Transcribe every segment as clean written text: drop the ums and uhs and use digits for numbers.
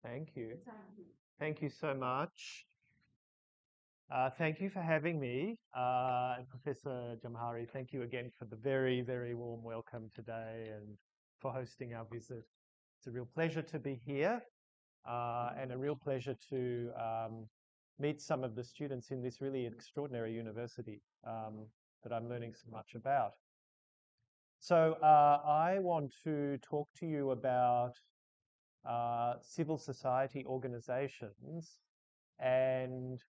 Thank you. Thank you so much. Thank you for having me, Professor Jamhari. Thank you again for the very, very warm welcome today and for hosting our visit. It's a real pleasure to be here and a real pleasure to meet some of the students in this really extraordinary university that I'm learning so much about. So I want to talk to you about civil society organizations and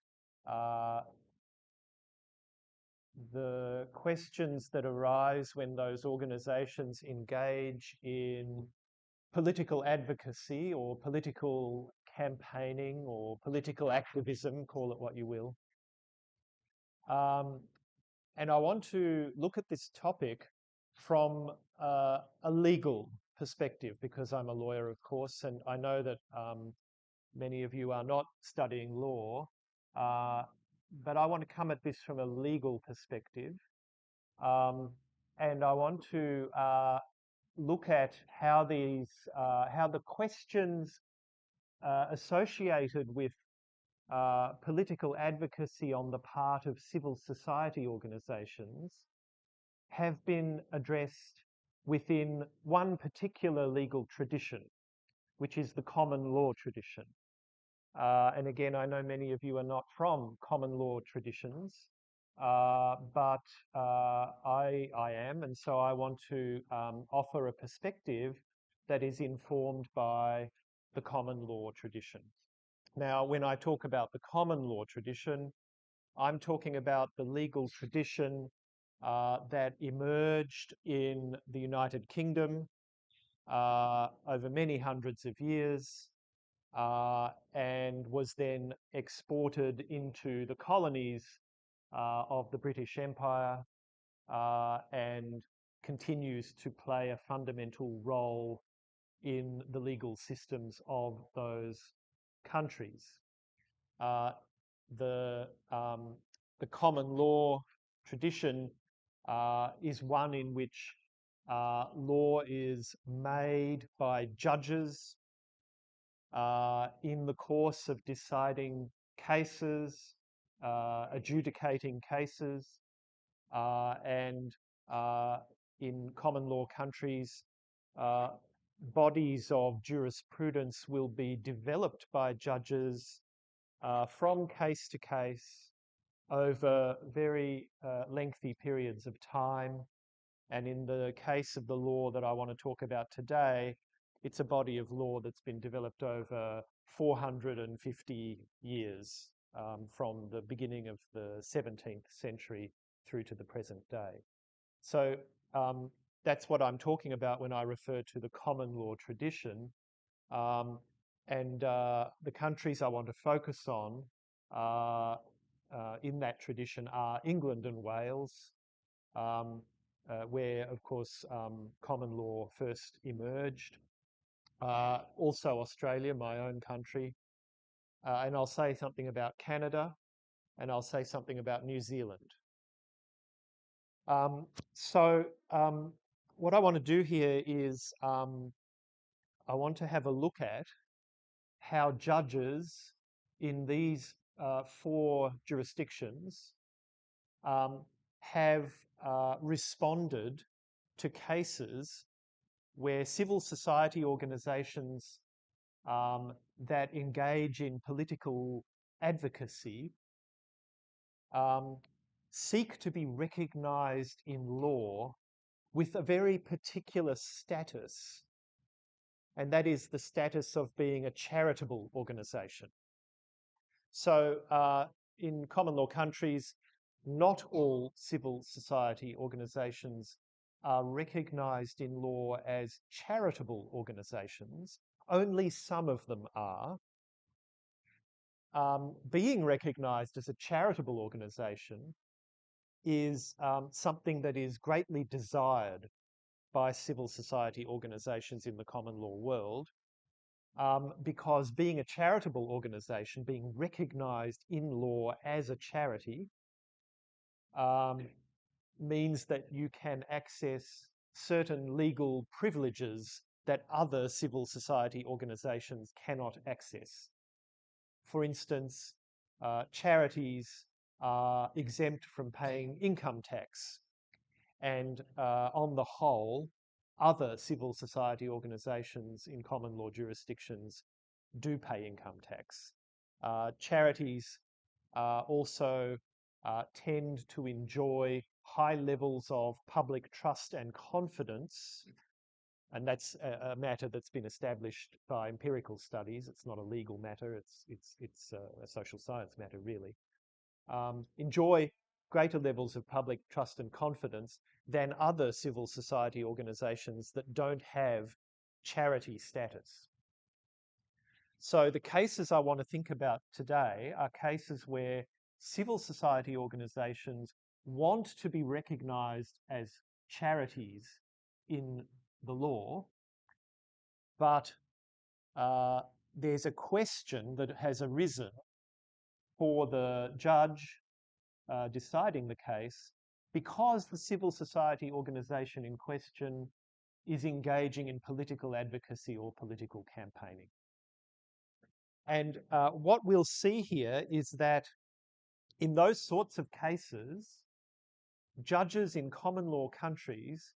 the questions that arise when those organizations engage in political advocacy or political campaigning or political activism, call it what you will. And I want to look at this topic from a legal perspective, because I'm a lawyer, of course, and I know that many of you are not studying law, but I want to come at this from a legal perspective. And I want to look at how the questions associated with political advocacy on the part of civil society organizations have been addressed within one particular legal tradition, which is the common law tradition. And again, I know many of you are not from common law traditions, but I am, and so I want to offer a perspective that is informed by the common law tradition. Now, when I talk about the common law tradition, I'm talking about the legal tradition that emerged in the United Kingdom over many hundreds of years and was then exported into the colonies of the British Empire and continues to play a fundamental role in the legal systems of those countries. The common law tradition is one in which law is made by judges in the course of deciding cases, adjudicating cases, and in common law countries, bodies of jurisprudence will be developed by judges from case to case over very lengthy periods of time. And in the case of the law that I want to talk about today, It's a body of law that's been developed over 450 years, from the beginning of the 17th century through to the present day. So that's what I'm talking about when I refer to the common law tradition. And the countries I want to focus on in that tradition are England and Wales, where, of course, common law first emerged. Also Australia, my own country. And I'll say something about Canada, and I'll say something about New Zealand. So what I want to do here is I want to have a look at how judges in these 4 jurisdictions have responded to cases where civil society organisations that engage in political advocacy seek to be recognised in law with a very particular status, and that is the status of being a charitable organisation. So in common law countries, not all civil society organisations are recognised in law as charitable organisations. Only some of them are. Being recognised as a charitable organisation is something that is greatly desired by civil society organisations in the common law world, because being a charitable organisation, being recognised in law as a charity, means that you can access certain legal privileges that other civil society organisations cannot access. For instance, charities are exempt from paying income tax, and on the whole, other civil society organisations in common law jurisdictions do pay income tax. Charities also tend to enjoy high levels of public trust and confidence, and that's a matter that's been established by empirical studies. It's not a legal matter. It's a social science matter, really. Enjoy greater levels of public trust and confidence than other civil society organisations that don't have charity status. So the cases I want to think about today are cases where civil society organisations want to be recognised as charities in the law, but there's a question that has arisen for the judge deciding the case, because the civil society organisation in question is engaging in political advocacy or political campaigning. And what we'll see here is that in those sorts of cases, judges in common law countries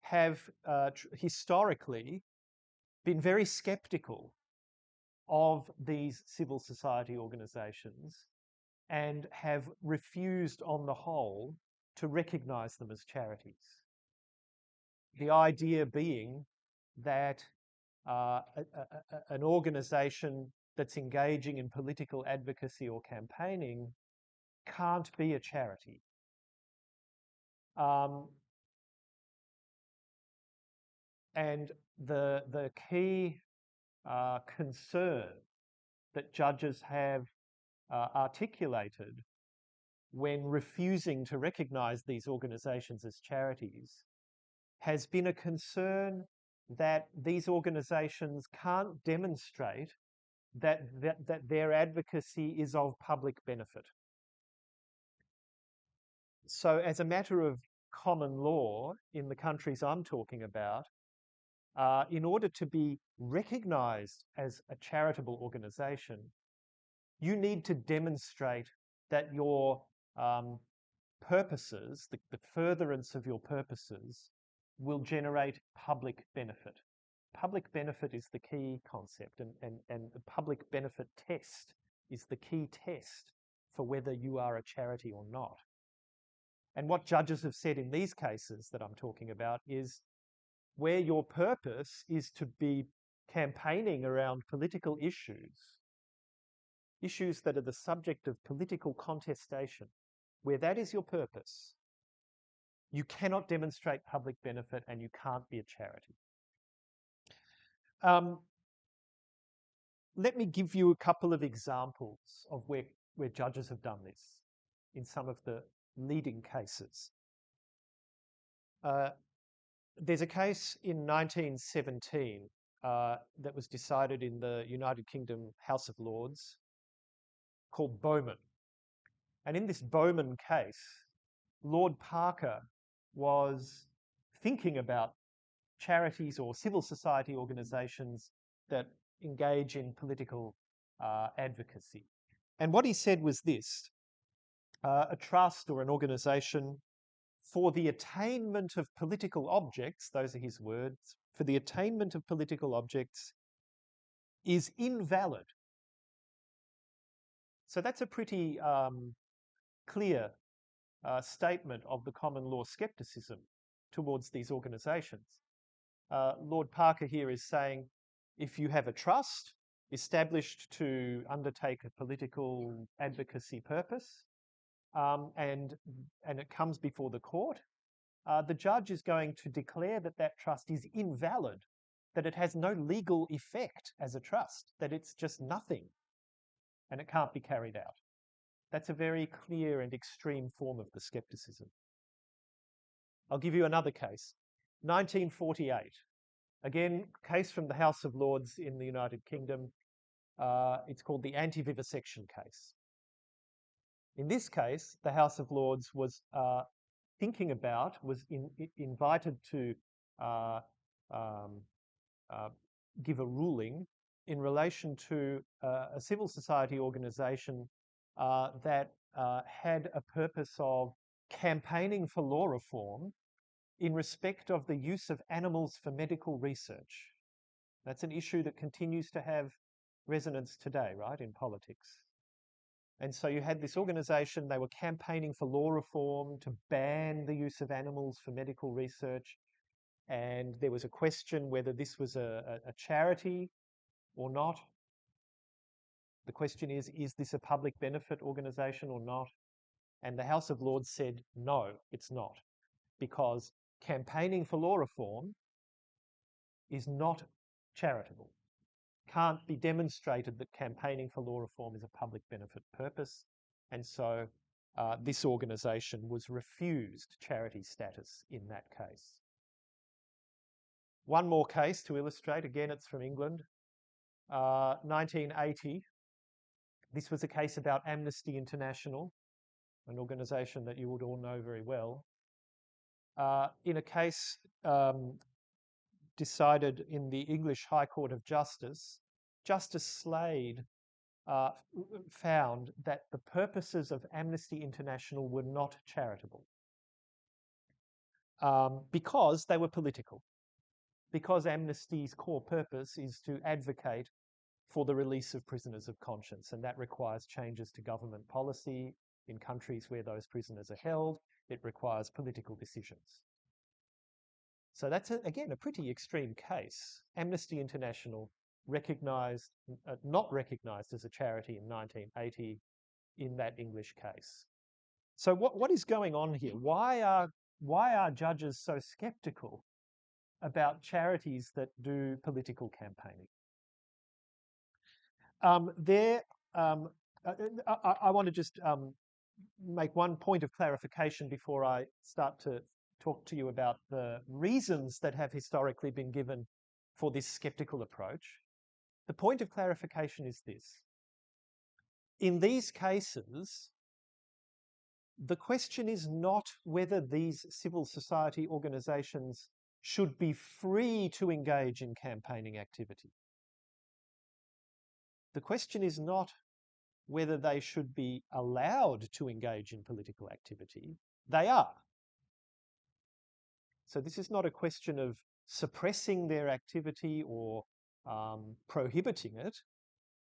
have historically been very skeptical of these civil society organisations and have refused on the whole to recognise them as charities. The idea being that an organisation that's engaging in political advocacy or campaigning can't be a charity. And the key concern that judges have articulated when refusing to recognise these organisations as charities has been a concern that these organisations can't demonstrate that their advocacy is of public benefit. So as a matter of common law in the countries I'm talking about, in order to be recognised as a charitable organisation, you need to demonstrate that your purposes, the furtherance of your purposes, will generate public benefit. Public benefit is the key concept, and the public benefit test is the key test for whether you are a charity or not. And what judges have said in these cases that I'm talking about is where your purpose is to be campaigning around political issues that are the subject of political contestation, where that is your purpose, you cannot demonstrate public benefit and you can't be a charity. Let me give you a couple of examples of where judges have done this in some of the leading cases. There's a case in 1917 that was decided in the United Kingdom House of Lords called Bowman. And in this Bowman case, Lord Parker was thinking about charities or civil society organisations that engage in political advocacy. And what he said was this: a trust or an organisation for the attainment of political objects, those are his words, for the attainment of political objects is invalid. So that's a pretty clear statement of the common law scepticism towards these organisations. Lord Parker here is saying, if you have a trust established to undertake a political advocacy purpose, and it comes before the court, the judge is going to declare that that trust is invalid, that it has no legal effect as a trust, that it's just nothing, and it can't be carried out. That's a very clear and extreme form of the scepticism. I'll give you another case. 1948. Again, case from the House of Lords in the United Kingdom. It's called the anti-vivisection case. In this case, the House of Lords was invited to give a ruling in relation to a civil society organisation that had a purpose of campaigning for law reform in respect of the use of animals for medical research. That's an issue that continues to have resonance today, right, in politics. And so you had this organisation, they were campaigning for law reform to ban the use of animals for medical research. And there was a question whether this was a charity or not. The question is this a public benefit organisation or not? And the House of Lords said, no, it's not, because campaigning for law reform is not charitable. Can't be demonstrated that campaigning for law reform is a public benefit purpose. And so this organisation was refused charity status in that case. One more case to illustrate. Again, it's from England. 1980. This was a case about Amnesty International, an organisation that you would all know very well. In a case decided in the English High Court of Justice, Justice Slade found that the purposes of Amnesty International were not charitable because they were political, because Amnesty's core purpose is to advocate for the release of prisoners of conscience, and that requires changes to government policy in countries where those prisoners are held. It requires political decisions. So that's, again, a pretty extreme case. Amnesty International not recognised as a charity in 1980 in that English case. So what is going on here? Why are judges so sceptical about charities that do political campaigning? I want to just make one point of clarification before I start to talk to you about the reasons that have historically been given for this sceptical approach. The point of clarification is this. In these cases, the question is not whether these civil society organisations should be free to engage in campaigning activity. The question is not whether they should be allowed to engage in political activity. They are. So this is not a question of suppressing their activity or prohibiting it.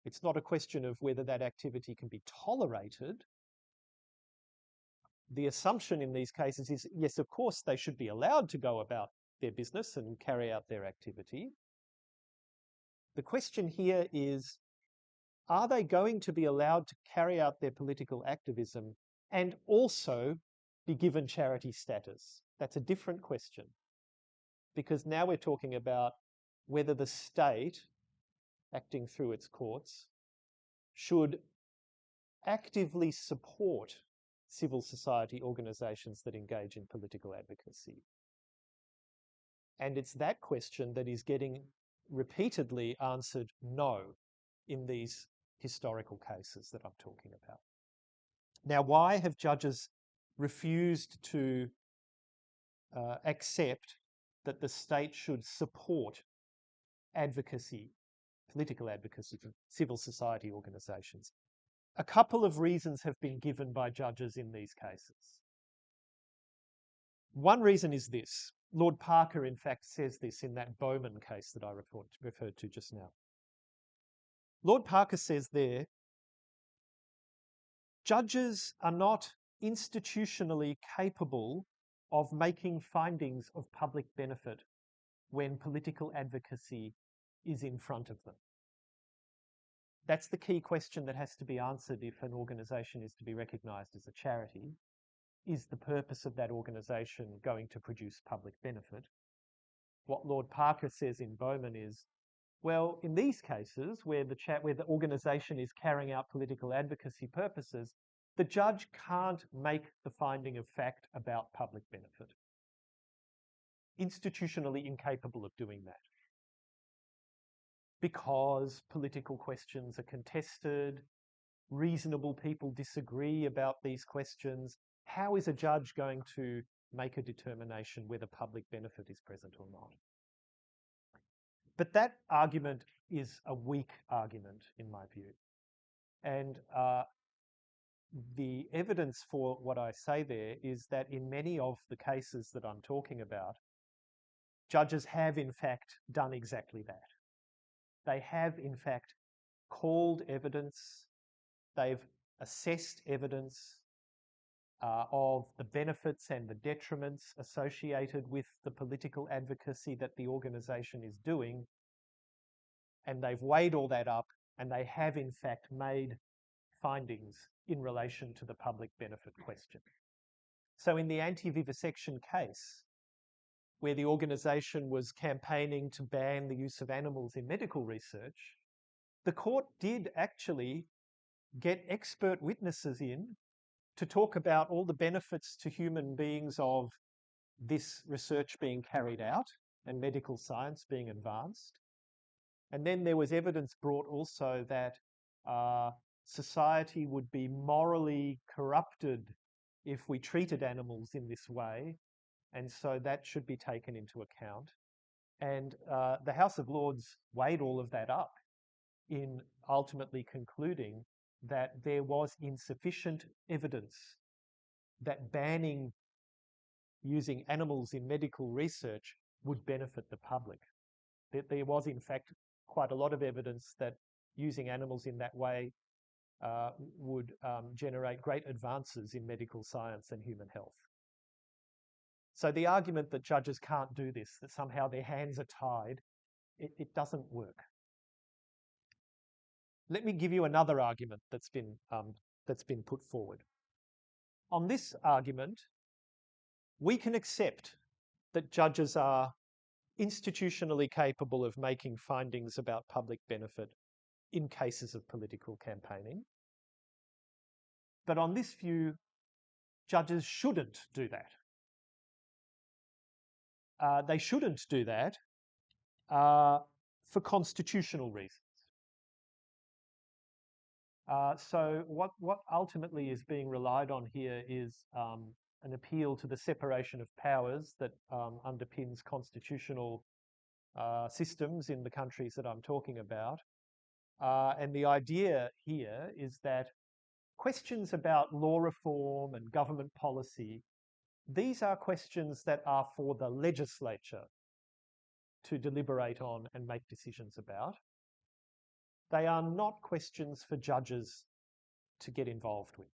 It's not a question of whether that activity can be tolerated. The assumption in these cases is, yes, of course, they should be allowed to go about their business and carry out their activity. The question here is, are they going to be allowed to carry out their political activism and also be given charity status? That's a different question, because now we're talking about whether the state, acting through its courts, should actively support civil society organisations that engage in political advocacy. And it's that question that is getting repeatedly answered no in these historical cases that I'm talking about. Now, why have judges refused to accept that the state should support advocacy, political advocacy for civil society organisations? A couple of reasons have been given by judges in these cases. One reason is this. Lord Parker, in fact, says this in that Bowman case that I referred to just now. Lord Parker says there, judges are not institutionally capable of making findings of public benefit when political advocacy is in front of them. That's the key question that has to be answered if an organisation is to be recognised as a charity. Is the purpose of that organisation going to produce public benefit? What Lord Parker says in Bowman is, well, in these cases where the organisation is carrying out political advocacy purposes, the judge can't make the finding of fact about public benefit. Institutionally incapable of doing that. Because political questions are contested, reasonable people disagree about these questions, how is a judge going to make a determination whether public benefit is present or not? But that argument is a weak argument, in my view. And the evidence for what I say there is that in many of the cases that I'm talking about, judges have in fact done exactly that. They have in fact called evidence, they've assessed evidence of the benefits and the detriments associated with the political advocacy that the organisation is doing, and they've weighed all that up, and they have in fact made findings in relation to the public benefit question. So in the anti-vivisection case, where the organisation was campaigning to ban the use of animals in medical research, the court did actually get expert witnesses in to talk about all the benefits to human beings of this research being carried out and medical science being advanced. And then there was evidence brought also that society would be morally corrupted if we treated animals in this way, and so that should be taken into account. And the House of Lords weighed all of that up in ultimately concluding that there was insufficient evidence that banning using animals in medical research would benefit the public. There was, in fact, quite a lot of evidence that using animals in that way would generate great advances in medical science and human health. So the argument that judges can't do this, that somehow their hands are tied, it doesn't work. Let me give you another argument that's been put forward. On this argument, we can accept that judges are institutionally capable of making findings about public benefit in cases of political campaigning. But on this view, judges shouldn't do that. They shouldn't do that for constitutional reasons. So what ultimately is being relied on here is an appeal to the separation of powers that underpins constitutional systems in the countries that I'm talking about. And the idea here is that questions about law reform and government policy, these are questions that are for the legislature to deliberate on and make decisions about. They are not questions for judges to get involved with.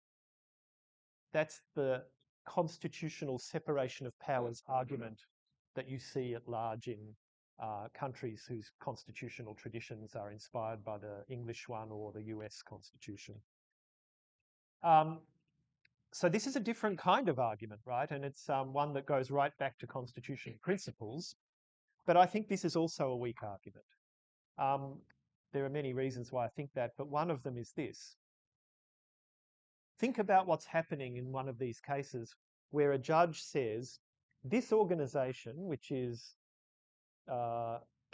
That's the constitutional separation of powers argument that you see at large in countries whose constitutional traditions are inspired by the English one or the US Constitution. So this is a different kind of argument, right? And it's one that goes right back to constitutional principles. But I think this is also a weak argument. There are many reasons why I think that, but one of them is this. Think about what's happening in one of these cases where a judge says, this organisation, which is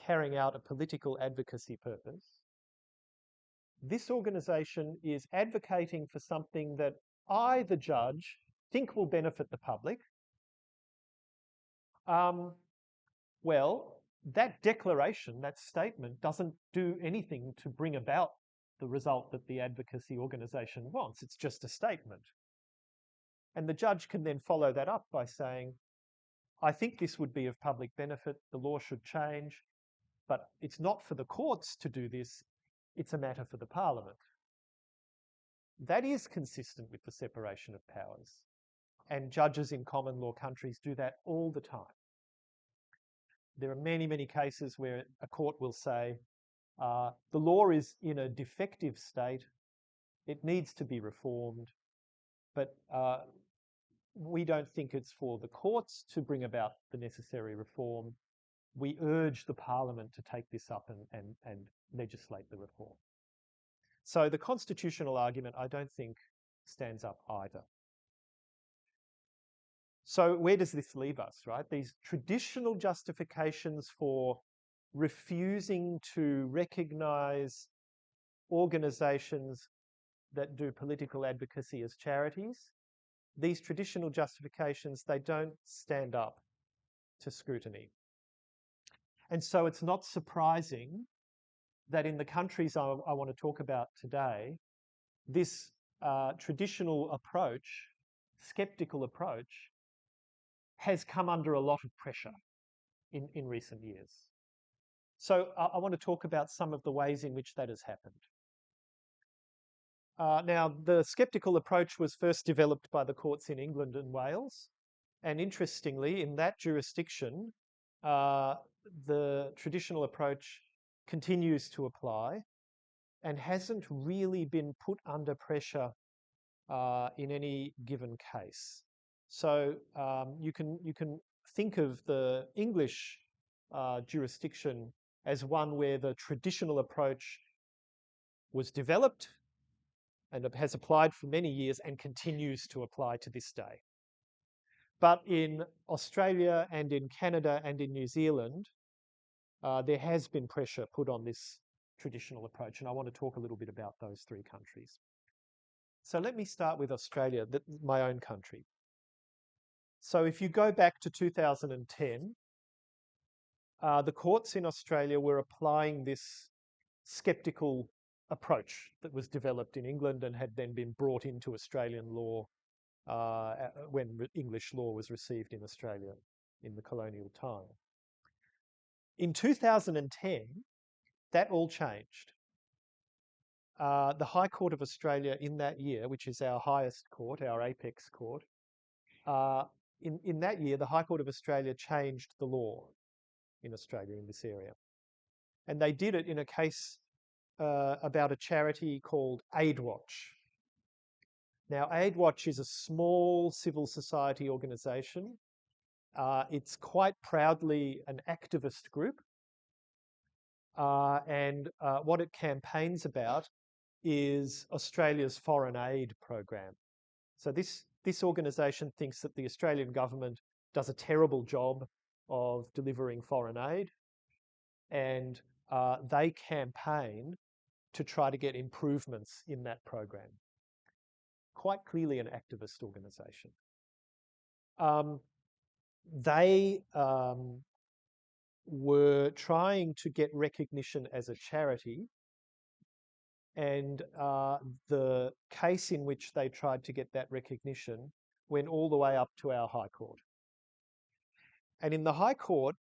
carrying out a political advocacy purpose, this organisation is advocating for something that I, the judge, think will benefit the public. Well, that declaration, that statement, doesn't do anything to bring about the result that the advocacy organisation wants. It's just a statement. And the judge can then follow that up by saying, I think this would be of public benefit, the law should change, but it's not for the courts to do this, it's a matter for the Parliament. That is consistent with the separation of powers. And judges in common law countries do that all the time. There are many, many cases where a court will say, the law is in a defective state, it needs to be reformed, but we don't think it's for the courts to bring about the necessary reform. We urge the Parliament to take this up and legislate the reform. So the constitutional argument, I don't think, stands up either. So where does this leave us, right? These traditional justifications for refusing to recognise organisations that do political advocacy as charities, these traditional justifications, they don't stand up to scrutiny. And so it's not surprising that in the countries I want to talk about today, this traditional approach, sceptical approach, has come under a lot of pressure in recent years. So I want to talk about some of the ways in which that has happened. Now, the sceptical approach was first developed by the courts in England and Wales. And interestingly, in that jurisdiction, the traditional approach continues to apply and hasn't really been put under pressure in any given case. So you can think of the English jurisdiction as one where the traditional approach was developed and has applied for many years and continues to apply to this day. But in Australia and in Canada and in New Zealand, there has been pressure put on this traditional approach, and I want to talk a little bit about those three countries. So let me start with Australia, my own country. So if you go back to 2010, the courts in Australia were applying this sceptical approach that was developed in England and had then been brought into Australian law when English law was received in Australia in the colonial time. In 2010, that all changed. The High Court of Australia in that year, which is our highest court, our apex court, in that year, the High Court of Australia changed the law in Australia in this area. And they did it in a case about a charity called AidWatch. Now, AidWatch is a small civil society organisation. It's quite proudly an activist group. And what it campaigns about is Australia's foreign aid program. So this organisation thinks that the Australian government does a terrible job of delivering foreign aid, and they campaign to try to get improvements in that program. Quite clearly an activist organisation. They were trying to get recognition as a charity, and the case in which they tried to get that recognition went all the way up to our High Court. And in the High Court,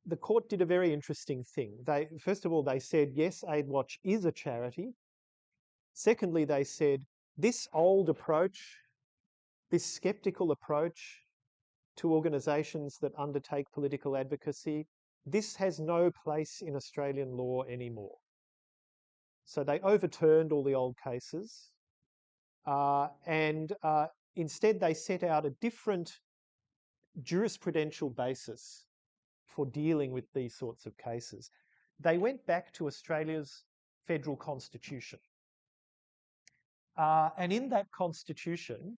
the court did a very interesting thing. First of all, they said, yes, AidWatch is a charity. Secondly, they said, this old approach, this sceptical approach to organisations that undertake political advocacy, this has no place in Australian law anymore. So they overturned all the old cases and instead they set out a different jurisprudential basis for dealing with these sorts of cases. They went back to Australia's federal constitution. And in that constitution,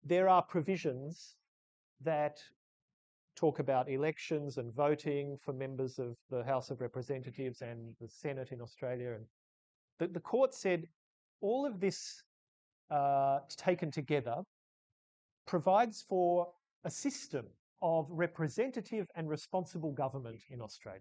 there are provisions that talk about elections and voting for members of the House of Representatives and the Senate in Australia. And the court said all of this taken together provides for a system of representative and responsible government in Australia.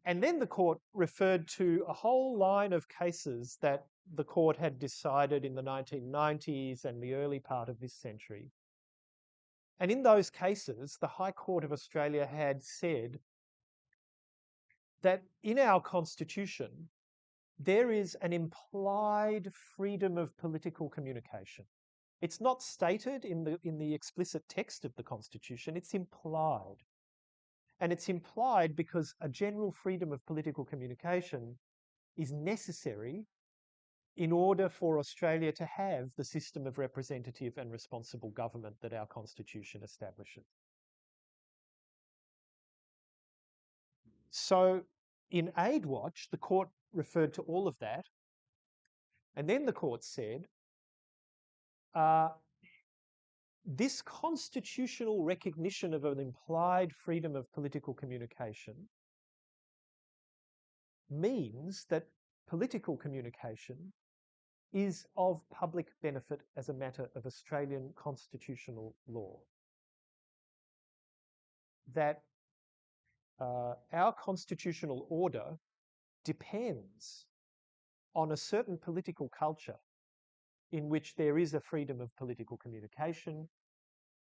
And then the court referred to a whole line of cases that the court had decided in the 1990s and the early part of this century. And in those cases, the High Court of Australia had said that in our constitution, there is an implied freedom of political communication. It's not stated in the explicit text of the Constitution, it's implied. And it's implied because a general freedom of political communication is necessary in order for Australia to have the system of representative and responsible government that our Constitution establishes. So in Aid Watch, the court referred to all of that. And then the court said, this constitutional recognition of an implied freedom of political communication means that political communication is of public benefit as a matter of Australian constitutional law. That our constitutional order depends on a certain political culture in which there is a freedom of political communication,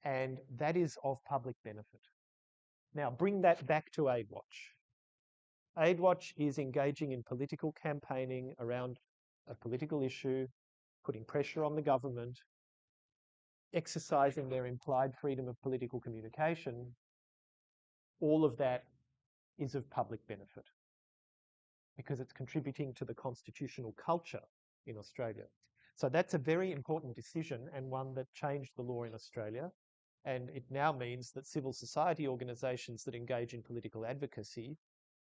and that is of public benefit. Now, bring that back to Aid Watch. Aid Watch is engaging in political campaigning around a political issue, putting pressure on the government, exercising their implied freedom of political communication. All of that is of public benefit because it's contributing to the constitutional culture in Australia. So that's a very important decision and one that changed the law in Australia. And it now means that civil society organisations that engage in political advocacy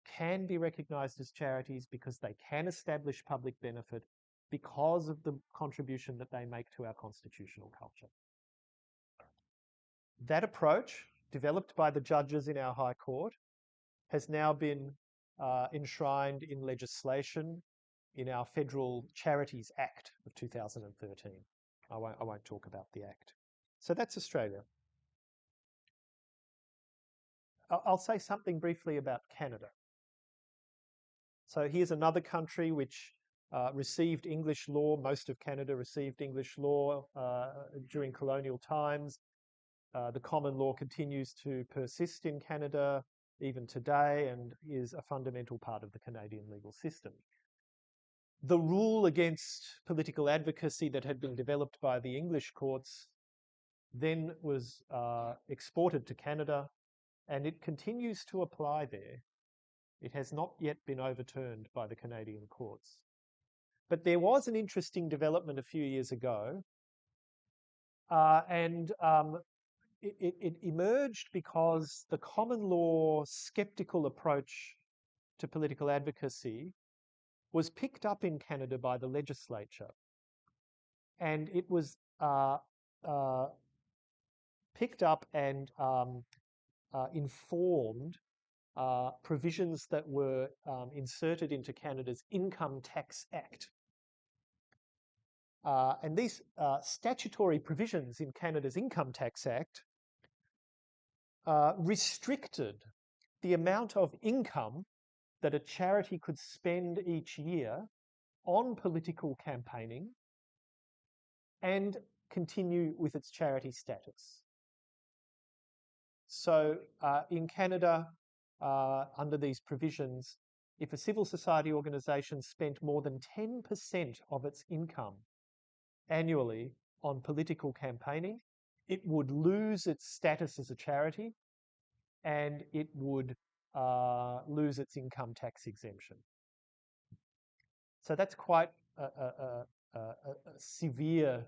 can be recognised as charities because they can establish public benefit because of the contribution that they make to our constitutional culture. That approach, developed by the judges in our High Court, has now been enshrined in legislation in our Federal Charities Act of 2013. I won't talk about the Act. So that's Australia. I'll say something briefly about Canada. So here's another country which received English law. Most of Canada received English law during colonial times. The common law continues to persist in Canada even today and is a fundamental part of the Canadian legal system. The rule against political advocacy that had been developed by the English courts then was exported to Canada, and it continues to apply there. It has not yet been overturned by the Canadian courts. But there was an interesting development a few years ago, and it emerged because the common law sceptical approach to political advocacy was picked up in Canada by the legislature. And it was picked up and informed provisions that were inserted into Canada's Income Tax Act. And these statutory provisions in Canada's Income Tax Act restricted the amount of income that a charity could spend each year on political campaigning and continue with its charity status. So in Canada, under these provisions, if a civil society organisation spent more than 10% of its income annually on political campaigning, it would lose its status as a charity, and it would lose its income tax exemption. So that's quite a severe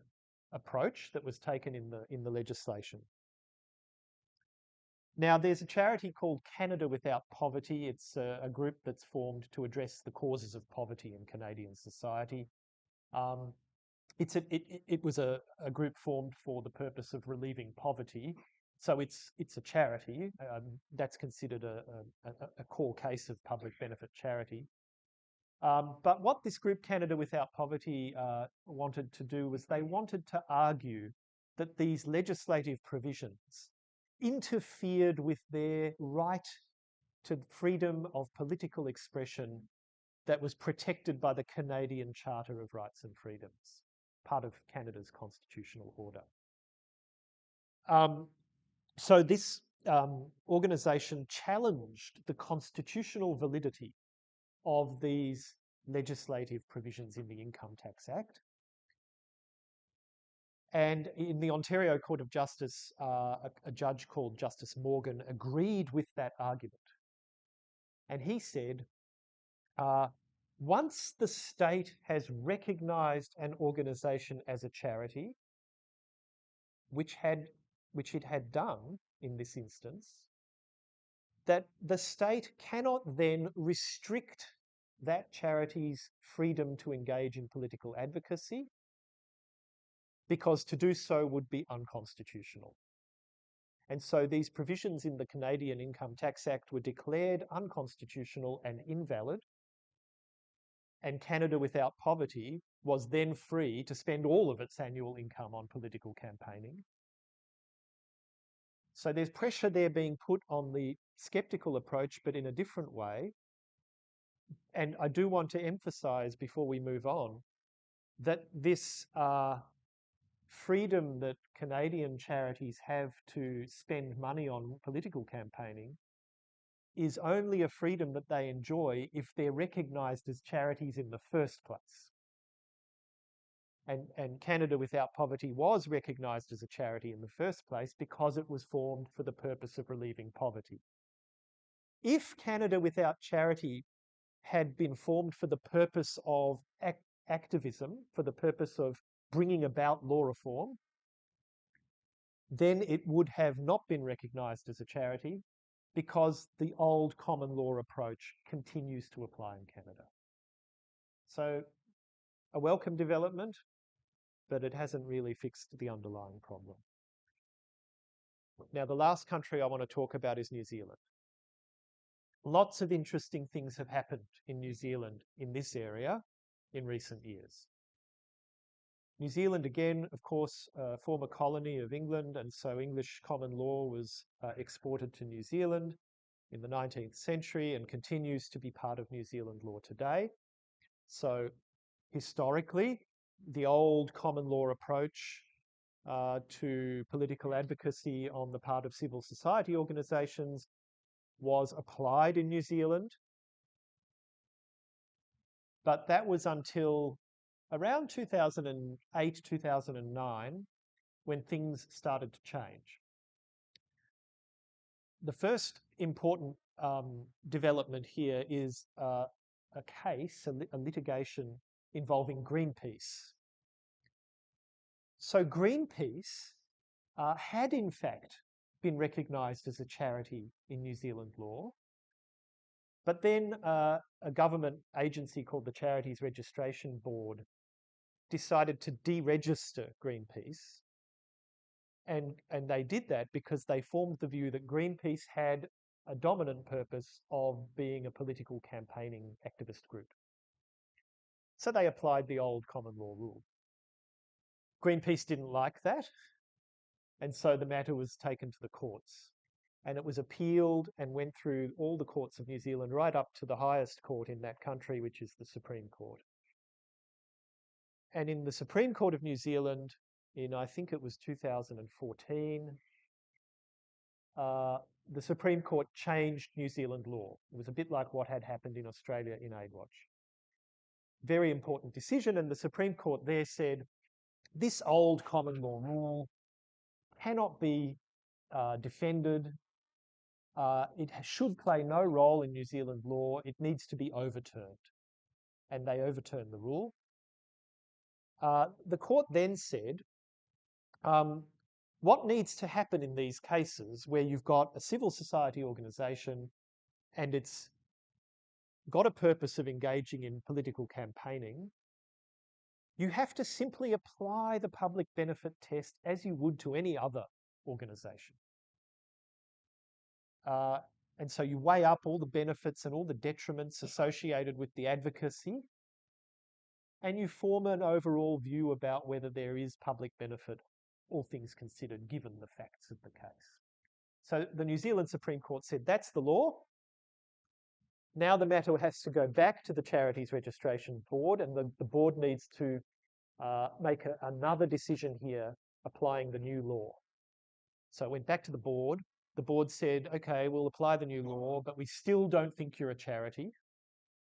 approach that was taken in the legislation. Now, there's a charity called Canada Without Poverty. It's a group that's formed to address the causes of poverty in Canadian society. It was a group formed for the purpose of relieving poverty. So it's a charity. That's considered a core case of public benefit charity. But what this group, Canada Without Poverty, wanted to do was they wanted to argue that these legislative provisions interfered with their right to freedom of political expression that was protected by the Canadian Charter of Rights and Freedoms, part of Canada's constitutional order. So this organisation challenged the constitutional validity of these legislative provisions in the Income Tax Act. And in the Ontario Court of Justice, a judge called Justice Morgan agreed with that argument. And he said, once the state has recognised an organisation as a charity, which it had done in this instance, that the state cannot then restrict that charity's freedom to engage in political advocacy, because to do so would be unconstitutional. And so these provisions in the Canadian Income Tax Act were declared unconstitutional and invalid, and Canada Without Poverty was then free to spend all of its annual income on political campaigning. So there's pressure there being put on the sceptical approach, but in a different way. And I do want to emphasise before we move on that this freedom that Canadian charities have to spend money on political campaigning is only a freedom that they enjoy if they're recognised as charities in the first place. And Canada Without Poverty was recognised as a charity in the first place because it was formed for the purpose of relieving poverty. If Canada Without Charity had been formed for the purpose of activism, for the purpose of bringing about law reform, then it would have not been recognised as a charity because the old common law approach continues to apply in Canada. So a welcome development, but it hasn't really fixed the underlying problem. Now, the last country I want to talk about is New Zealand. Lots of interesting things have happened in New Zealand in this area in recent years. New Zealand, again, of course, a former colony of England, and so English common law was exported to New Zealand in the 19th century and continues to be part of New Zealand law today. So historically, the old common law approach to political advocacy on the part of civil society organisations was applied in New Zealand. But that was until around 2008, 2009, when things started to change. The first important development here is a case, a litigation involving Greenpeace. So Greenpeace had in fact been recognised as a charity in New Zealand law, but then a government agency called the Charities Registration Board decided to deregister Greenpeace. And they did that because they formed the view that Greenpeace had a dominant purpose of being a political campaigning activist group. So they applied the old common law rule. Greenpeace didn't like that, and so the matter was taken to the courts. And it was appealed and went through all the courts of New Zealand right up to the highest court in that country, which is the Supreme Court. And in the Supreme Court of New Zealand, in I think it was 2014, the Supreme Court changed New Zealand law. It was a bit like what had happened in Australia in AidWatch. Very important decision, and the Supreme Court there said, this old common law rule cannot be defended. It should play no role in New Zealand law. It needs to be overturned. And they overturned the rule. The court then said, what needs to happen in these cases where you've got a civil society organisation and it's got a purpose of engaging in political campaigning, you have to simply apply the public benefit test as you would to any other organisation. And so you weigh up all the benefits and all the detriments associated with the advocacy, and you form an overall view about whether there is public benefit, all things considered, given the facts of the case. So the New Zealand Supreme Court said that's the law. Now the matter has to go back to the Charities Registration Board, and the board needs to make another decision here applying the new law. So it went back to the board. The board said, okay, we'll apply the new law, but we still don't think you're a charity.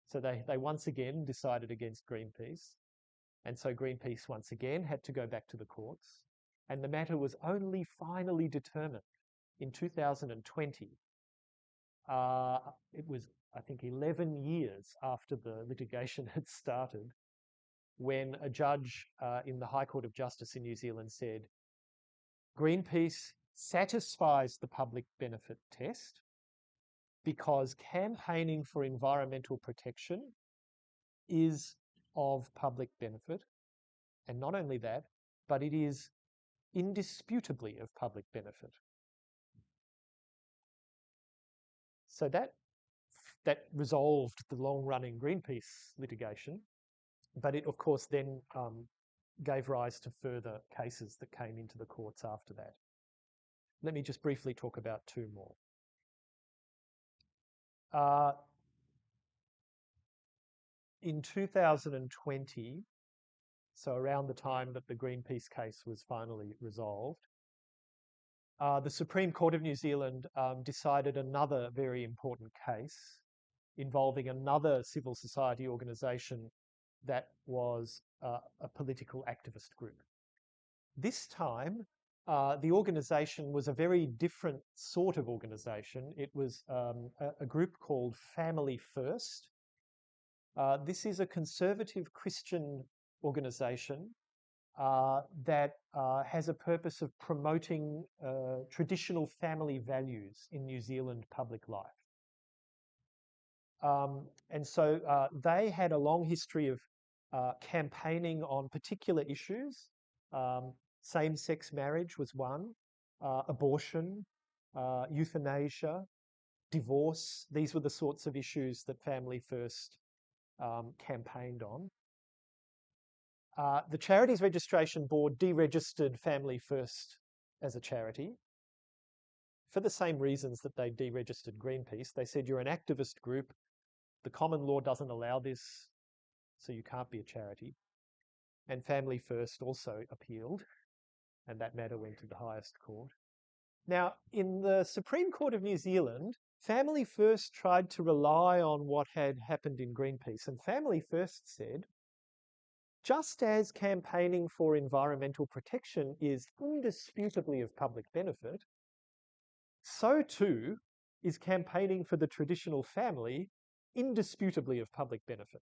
So they once again decided against Greenpeace. And so Greenpeace once again had to go back to the courts. And the matter was only finally determined in 2020. It was, I think, 11 years after the litigation had started, when a judge in the High Court of Justice in New Zealand said, Greenpeace satisfies the public benefit test because campaigning for environmental protection is of public benefit. And not only that, but it is indisputably of public benefit. So that resolved the long-running Greenpeace litigation, but it, of course, then gave rise to further cases that came into the courts after that. Let me just briefly talk about two more. In 2020, so around the time that the Greenpeace case was finally resolved, the Supreme Court of New Zealand decided another very important case involving another civil society organisation that was a political activist group. This time, the organisation was a very different sort of organisation. It was a group called Family First. This is a conservative Christian organisation that has a purpose of promoting traditional family values in New Zealand public life. And so they had a long history of campaigning on particular issues. Same-sex marriage was one, abortion, euthanasia, divorce. These were the sorts of issues that Family First campaigned on. The Charities Registration Board deregistered Family First as a charity for the same reasons that they deregistered Greenpeace. They said, you're an activist group. The common law doesn't allow this, so you can't be a charity. And Family First also appealed, and that matter went to the highest court. Now, in the Supreme Court of New Zealand, Family First tried to rely on what had happened in Greenpeace, and Family First said, just as campaigning for environmental protection is indisputably of public benefit, so too is campaigning for the traditional family indisputably of public benefit.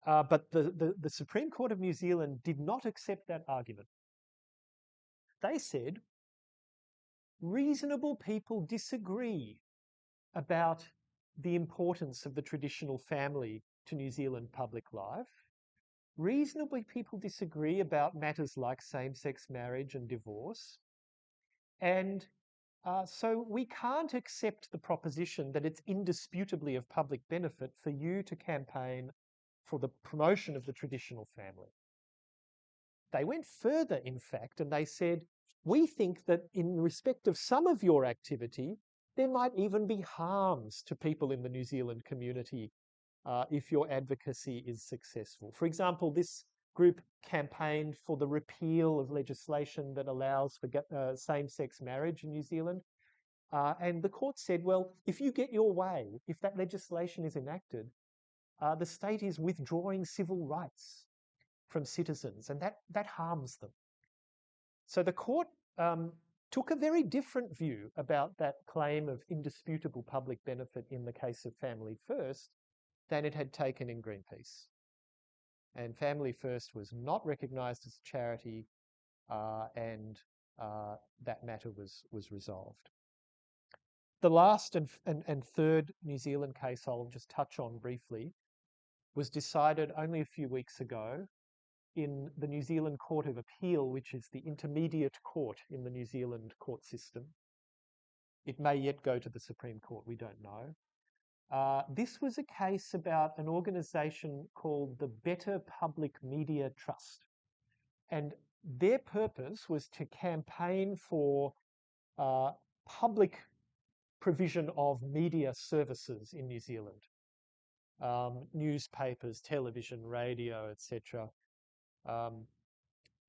But the Supreme Court of New Zealand did not accept that argument. They said, reasonable people disagree about the importance of the traditional family to New Zealand public life. Reasonably people disagree about matters like same-sex marriage and divorce. And so we can't accept the proposition that it's indisputably of public benefit for you to campaign for the promotion of the traditional family. They went further, in fact, and they said, we think that in respect of some of your activity, there might even be harms to people in the New Zealand community if your advocacy is successful. For example, this group campaigned for the repeal of legislation that allows for same-sex marriage in New Zealand. And the court said, well, if you get your way, if that legislation is enacted, the state is withdrawing civil rights from citizens, and that harms them. So the court took a very different view about that claim of indisputable public benefit in the case of Family First than it had taken in Greenpeace. And Family First was not recognised as a charity, and that matter was resolved. The last and third New Zealand case I'll just touch on briefly was decided only a few weeks ago in the New Zealand Court of Appeal, which is the intermediate court in the New Zealand court system. It may yet go to the Supreme Court, we don't know. This was a case about an organisation called the Better Public Media Trust. And their purpose was to campaign for public provision of media services in New Zealand. Newspapers, television, radio, etc.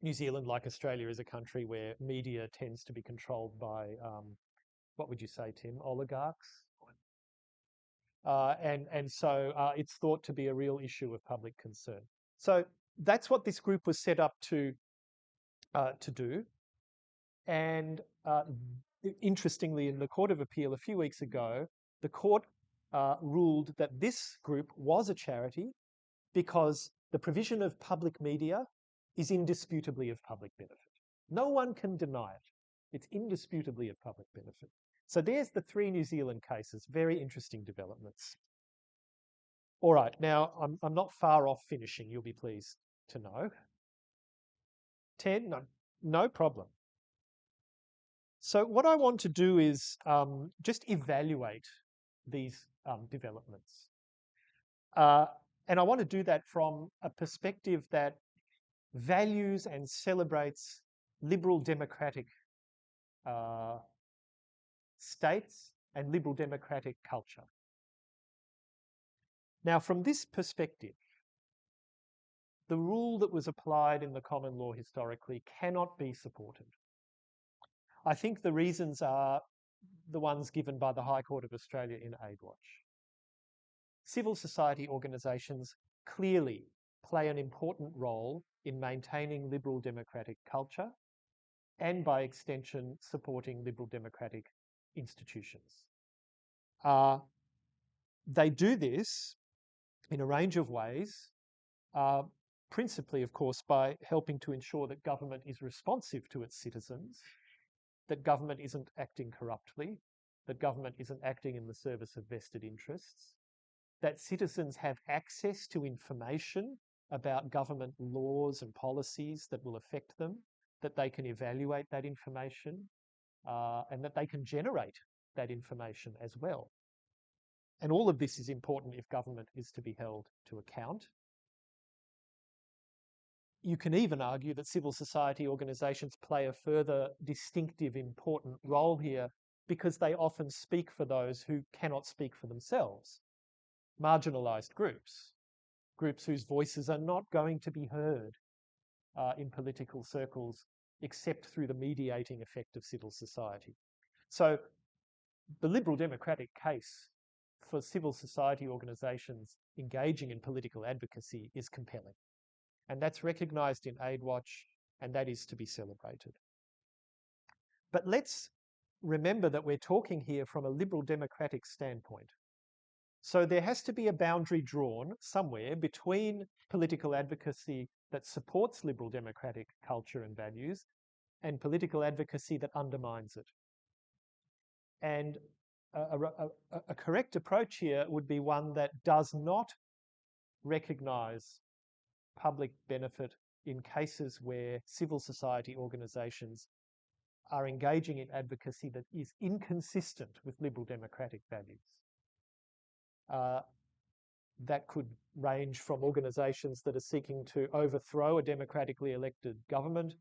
New Zealand, like Australia, is a country where media tends to be controlled by, what would you say, Tim, oligarchs? And so it's thought to be a real issue of public concern. So that's what this group was set up to do. And interestingly, in the Court of Appeal a few weeks ago, the court ruled that this group was a charity because the provision of public media is indisputably of public benefit. No one can deny it. It's indisputably of public benefit. So there's the three New Zealand cases, very interesting developments. All right, now I'm not far off finishing, you'll be pleased to know. 10? No problem. So what I want to do is just evaluate these developments. And I want to do that from a perspective that values and celebrates liberal democratic states and liberal democratic culture. Now, from this perspective, the rule that was applied in the common law historically cannot be supported. I think the reasons are the ones given by the High Court of Australia in Aidwatch. Civil society organisations clearly play an important role in maintaining liberal democratic culture and, by extension, supporting liberal democratic institutions. They do this in a range of ways, principally, of course, by helping to ensure that government is responsive to its citizens, that government isn't acting corruptly, that government isn't acting in the service of vested interests, that citizens have access to information about government laws and policies that will affect them, that they can evaluate that information, and that they can generate that information as well. And all of this is important if government is to be held to account. You can even argue that civil society organisations play a further distinctive, important role here because they often speak for those who cannot speak for themselves. Marginalised groups, groups whose voices are not going to be heard in political circles except through the mediating effect of civil society. So the liberal democratic case for civil society organisations engaging in political advocacy is compelling. And that's recognised in Aidwatch, and that is to be celebrated. But let's remember that we're talking here from a liberal democratic standpoint. So there has to be a boundary drawn somewhere between political advocacy that supports liberal democratic culture and values and political advocacy that undermines it. And a correct approach here would be one that does not recognise public benefit in cases where civil society organisations are engaging in advocacy that is inconsistent with liberal democratic values. That could range from organisations that are seeking to overthrow a democratically elected government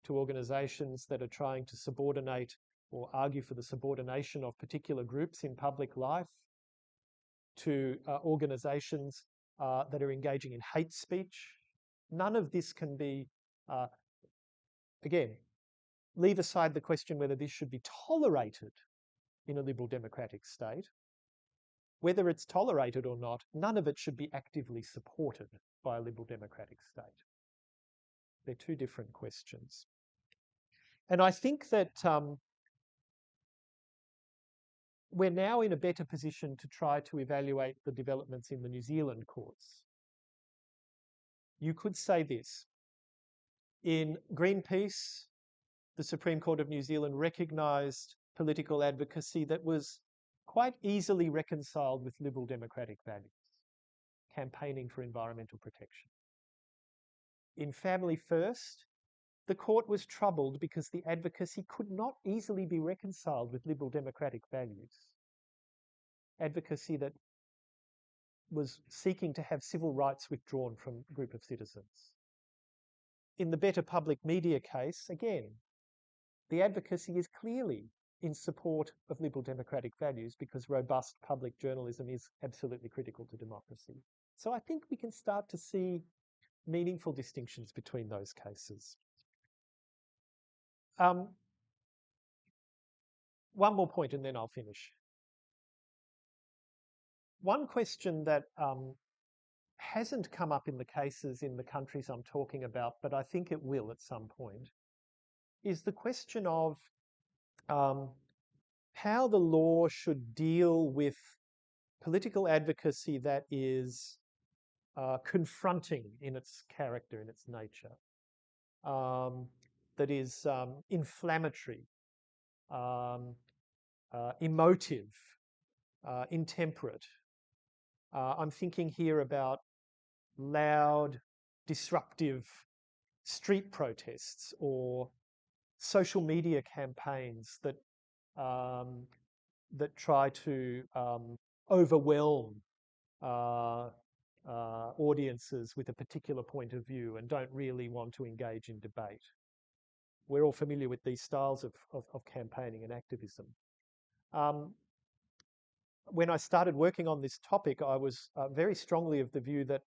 to organisations that are trying to subordinate or argue for the subordination of particular groups in public life, to organisations that are engaging in hate speech. None of this can be, again, leave aside the question whether this should be tolerated in a liberal democratic state. Whether it's tolerated or not, none of it should be actively supported by a liberal democratic state. They're two different questions. And I think that we're now in a better position to try to evaluate the developments in the New Zealand courts. You could say this. In Greenpeace, the Supreme Court of New Zealand recognised political advocacy that was quite easily reconciled with liberal democratic values, campaigning for environmental protection. In Family First, the court was troubled because the advocacy could not easily be reconciled with liberal democratic values. Advocacy that was seeking to have civil rights withdrawn from a group of citizens. In the Better Public Media case, again, the advocacy is clearly in support of liberal democratic values because robust public journalism is absolutely critical to democracy. So I think we can start to see meaningful distinctions between those cases. One more point and then I'll finish. One question that hasn't come up in the cases in the countries I'm talking about, but I think it will at some point, is the question of how the law should deal with political advocacy that is confronting in its character, in its nature, that is inflammatory, emotive, intemperate. I'm thinking here about loud, disruptive street protests or social media campaigns that that try to overwhelm audiences with a particular point of view and don't really want to engage in debate. We're all familiar with these styles of campaigning and activism. When I started working on this topic, I was very strongly of the view that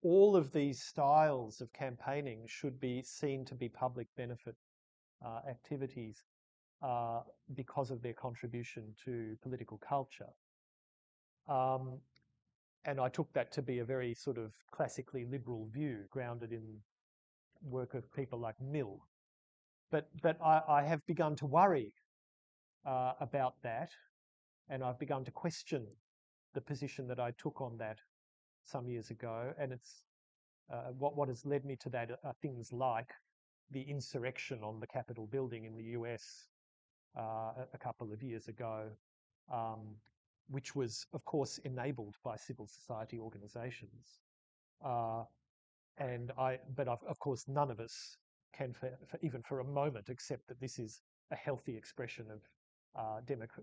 all of these styles of campaigning should be seen to be public benefit activities because of their contribution to political culture. And I took that to be a very sort of classically liberal view, grounded in work of people like Mill. But I have begun to worry about that, and I've begun to question the position that I took on that some years ago. And it's what has led me to that are things like the insurrection on the Capitol building in the US a couple of years ago, which was, of course, enabled by civil society organisations. But of course, none of us can, even for a moment, accept that this is a healthy expression of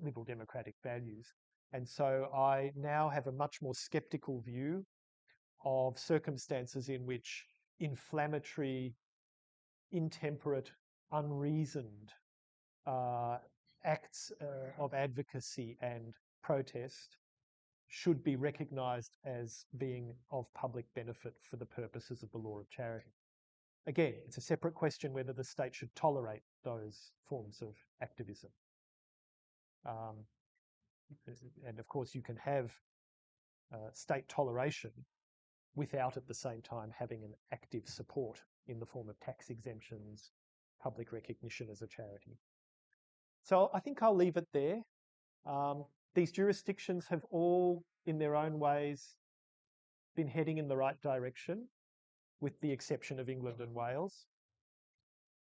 liberal democratic values. And so I now have a much more sceptical view of circumstances in which inflammatory, intemperate, unreasoned acts of advocacy and protest should be recognised as being of public benefit for the purposes of the law of charity. Again, it's a separate question whether the state should tolerate those forms of activism. And of course, you can have state toleration without at the same time having an active support in the form of tax exemptions, public recognition as a charity. So I think I'll leave it there. These jurisdictions have all, in their own ways, been heading in the right direction, with the exception of England and Wales.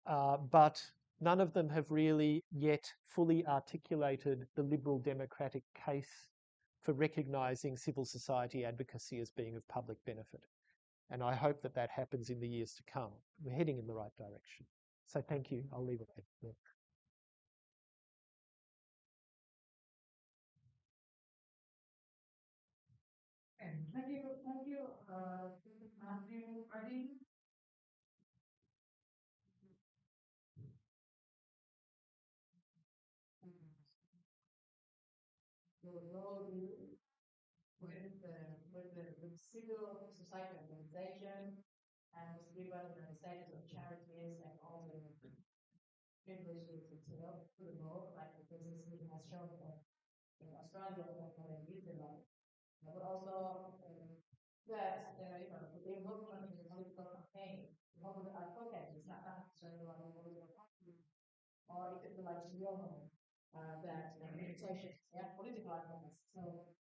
But none of them have really yet fully articulated the liberal democratic case for recognising civil society advocacy as being of public benefit. And I hope that that happens in the years to come. We're heading in the right direction. So thank you. I'll leave it there. And thank you, Matthew. With civil society organization and was given the status of charities and all the privileges itself to the law, like the business league has shown that in Australia and New Zealand. But also that the involvement in the political campaign, over the advocate is not necessarily or it could be like Yomo, that meditation, yeah, political advice.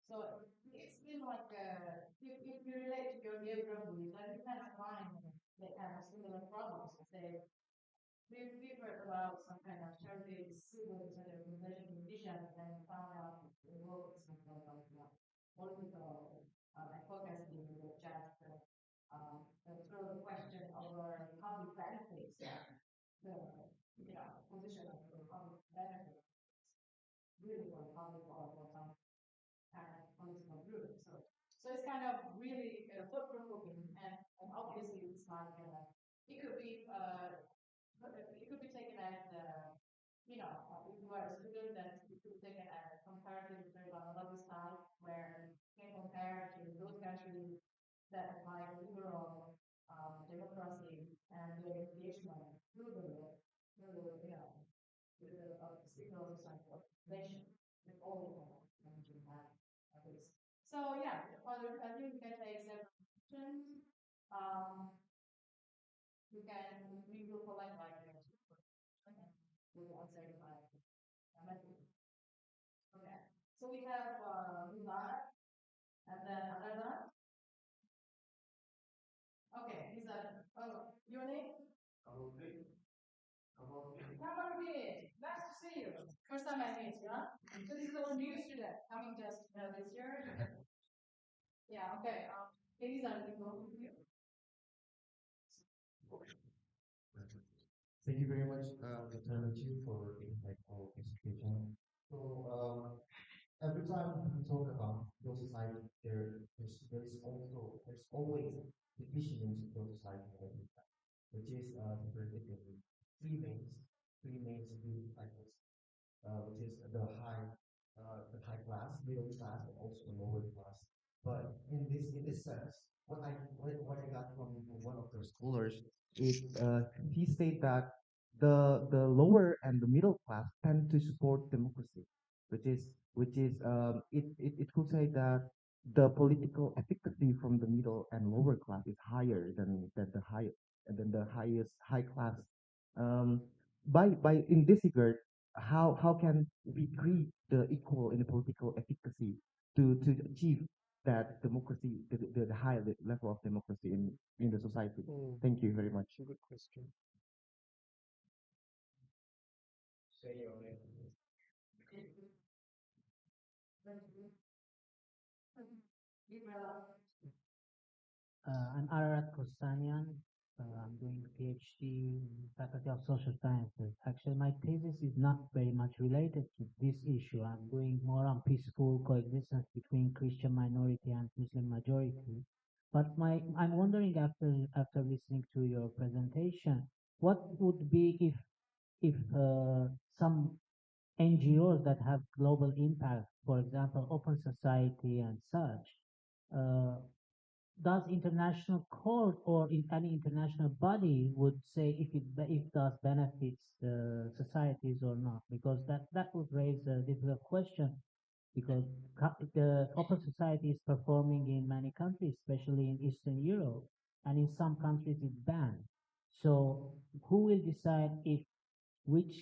So it's been like if you relate to your neighborhood, then you kind of find they have similar problems. Say we've heard about some kind of charities, civil society organization in Asia, and found out the world is not like political advocacy that just throw the question over public benefits. The position of the public benefit really for public or for some kind of political group. So it's kind of really thought provoking, and obviously it's like it could be taken as if you are a student, then it could be taken as comparative another side where you can compare to those countries that apply liberal democracy and their engagement through the civil society organization with all the countries have this. So yeah, I think we can take several questions. We will collect like we will answer it by method. Okay. So we have Lula and then Alana. Okay, he's your name? Kamaludin. Nice to see you. First time I meet you, huh? So this is our new student coming just this year. Yeah, okay. These are the both of you. Thank you very much, Dr. Lucu, for the insightful presentation. So, every time we talk about civil society, there's always division in civil society in Africa, which is separated into three main three main civil cycles, which is the high class, middle class, and also the lower class. But in this sense, what I got from one of the scholars is he stated that the lower and the middle class tend to support democracy, it could say that the political efficacy from the middle and lower class is higher than the highest high class. Um, by in this regard, how can we create the equal in the political efficacy to achieve that democracy, the high level of democracy in the society? Thank you very much. Good question. I'm Ararat Kostanian. I'm doing a PhD in Faculty of Social Sciences. Actually, my thesis is not very much related to this issue. I'm doing more on peaceful coexistence between Christian minority and Muslim majority. But I'm wondering after listening to your presentation, what would be if some NGOs that have global impact, for example, Open Society and such, uh, does international court or any international body would say if does benefits the societies or not, because that would raise a difficult question, because the open society is performing in many countries, especially in Eastern Europe, and in some countries it's banned. So who will decide if which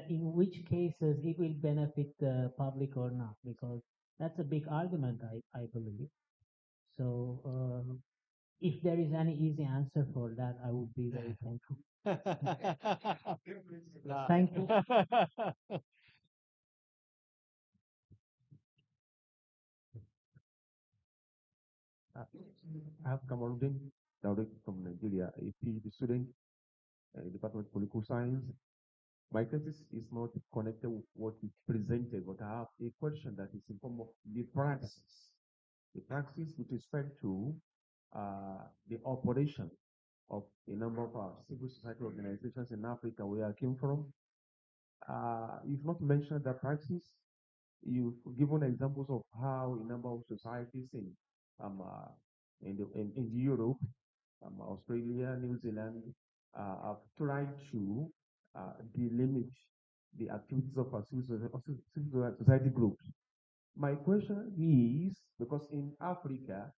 in which cases it will benefit the public or not? Because that's a big argument, I believe. So if there is any easy answer for that, I would be very thankful. Thank you. I have Kamarudin Daudik from Nigeria, a PhD student in Department of Political Science. My thesis is not connected with what you presented, but I have a question that is in form of the praxis. The praxis with respect to the operation of a number of civil society organizations in Africa where I came from. You've not mentioned the praxis. You've given examples of how a number of societies um, uh, in Europe, Australia, New Zealand, have tried to delimit the activities of civil society groups. My question is, because in Africa,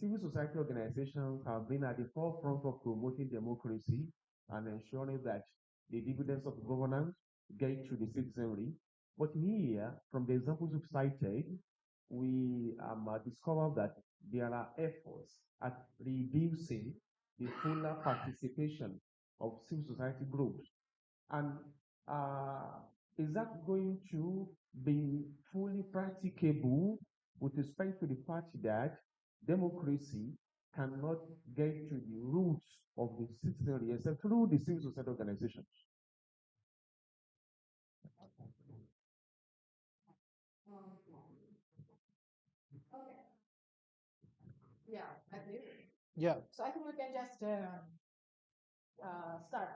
civil society organizations have been at the forefront of promoting democracy and ensuring that the dividends of governance get to the citizenry. But here, from the examples you've cited, we discover that there are efforts at reducing the fuller participation of civil society groups. And is that going to be fully practicable with respect to the fact that democracy cannot get to the roots of the citizenry except through the civil society organizations? Okay. Yeah, I do. Yeah. So I think we can just start.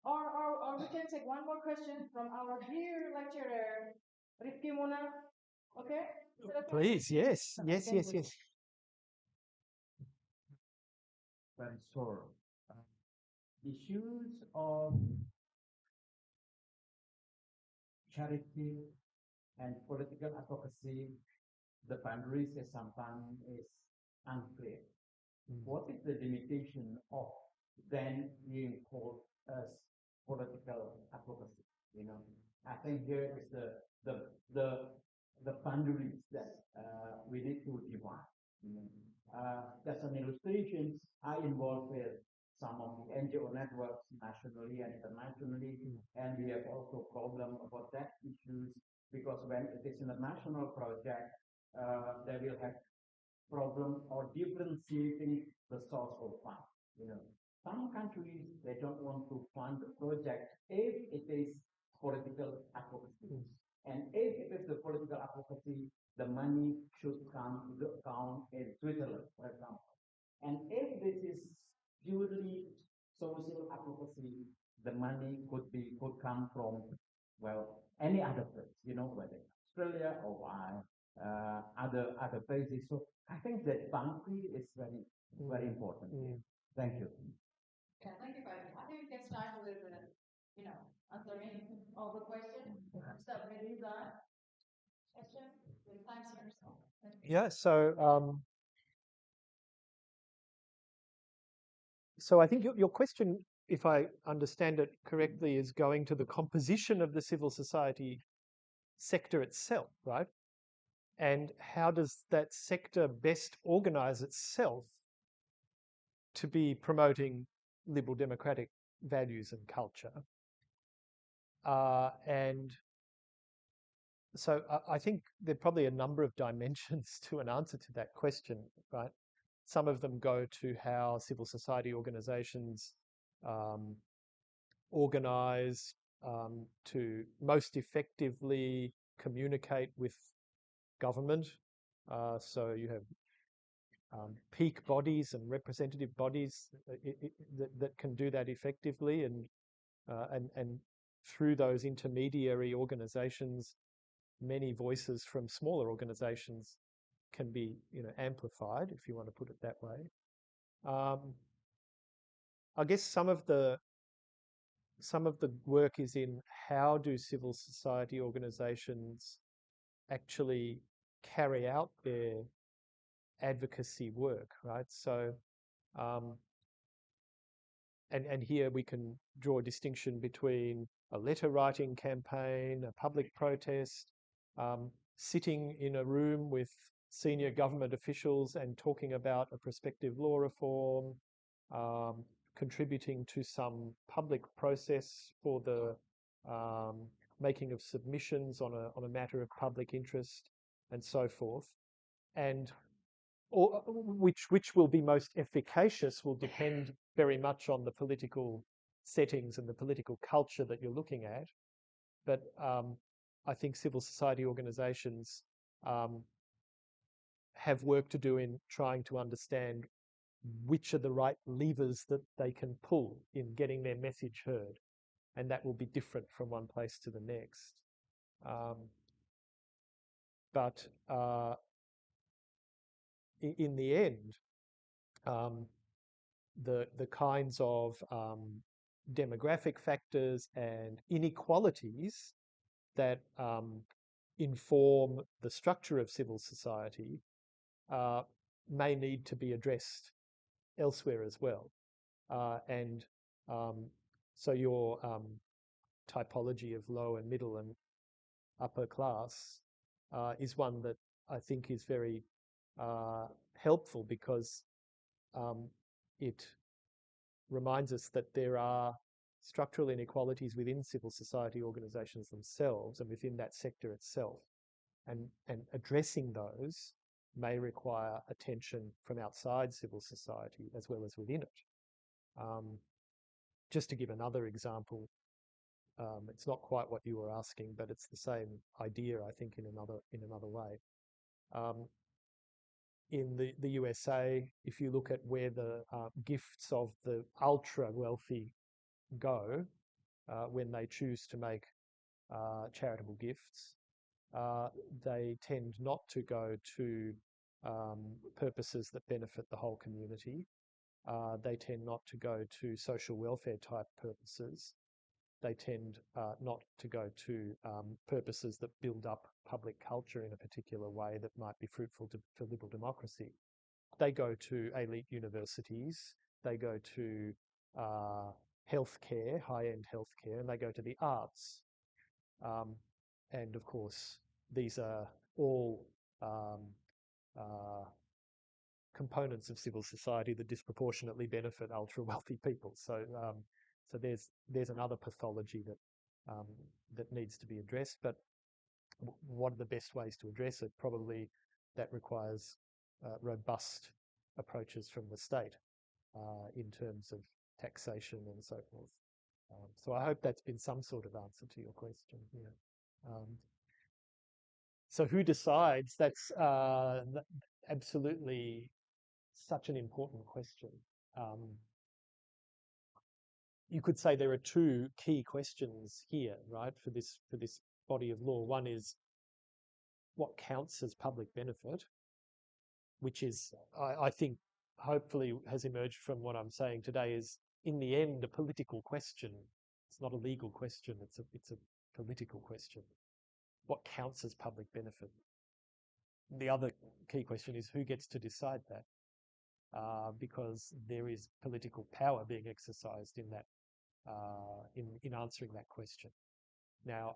Or we can take one more question from our dear lecturer, Rifki Mona. Okay? Is that okay? Please, yes, Okay, yes, thank yes, you. yes. Very sure. Issues of charity and political advocacy, the boundaries is sometimes is unclear. What is the limitation of then being called as political advocacy? You know, I think here is the boundaries that we need to define. You know, as an illustration, I involved with some of the NGO networks nationally and internationally, and we have also problem about that issues because when it is an international project, they will have problem or differentiating the source of fund. You know, some countries they don't want to fund the project if it is political advocacy, and if it is the political advocacy, the money should come to the account in Switzerland, for example. And if this is purely social advocacy, the money could come from any other place, you know, whether Australia or other places. So I think that boundary is very important. Thank you. Yeah, thank you, Fatih. I think we can start with, answering all the questions. Start with Elgar. Question? The time's yours. Yeah, so I think your question, if I understand it correctly, is going to the composition of the civil society sector itself, right? And how does that sector best organize itself to be promoting liberal democratic values and culture? And so I think there are probably a number of dimensions to an answer to that question, right? Some of them go to how civil society organizations organize to most effectively communicate with government. So you have peak bodies and representative bodies that can do that effectively, and through those intermediary organizations, many voices from smaller organizations can be, amplified, if you want to put it that way. I guess some of the work is in how do civil society organizations actually carry out their advocacy work, right? So, and here we can draw a distinction between a letter writing campaign, a public protest, sitting in a room with senior government officials and talking about a prospective law reform, contributing to some public process for the making of submissions on a matter of public interest, and so forth. And which will be most efficacious will depend very much on the political settings and the political culture that you're looking at. But I think civil society organizations have work to do in trying to understand which are the right levers that they can pull in getting their message heard. And that will be different from one place to the next. But in the end, the kinds of demographic factors and inequalities that inform the structure of civil society may need to be addressed elsewhere as well. And So your typology of low and middle and upper class is one that I think is very helpful, because it reminds us that there are structural inequalities within civil society organisations themselves and within that sector itself. And addressing those may require attention from outside civil society as well as within it. Just to give another example, it's not quite what you were asking, but it's the same idea, I think, in another way. In the USA, if you look at where the gifts of the ultra wealthy go when they choose to make charitable gifts, they tend not to go to purposes that benefit the whole community. They tend not to go to social welfare type purposes. They tend not to go to purposes that build up public culture in a particular way that might be fruitful for liberal democracy. They go to elite universities, they go to healthcare, high-end healthcare, and they go to the arts. And of course, these are all components of civil society that disproportionately benefit ultra-wealthy people. So there's another pathology that needs to be addressed. But what are the best ways to address it? Probably that requires robust approaches from the state in terms of taxation and so forth. So I hope that's been some sort of answer to your question. Yeah. So who decides? That's absolutely such an important question. You could say there are two key questions here, right, for this body of law. One is what counts as public benefit, which is, I think, hopefully has emerged from what I'm saying today, is in the end a political question. It's not a legal question. It's a political question. What counts as public benefit? The other key question is who gets to decide that? Because there is political power being exercised in that, in answering that question. Now,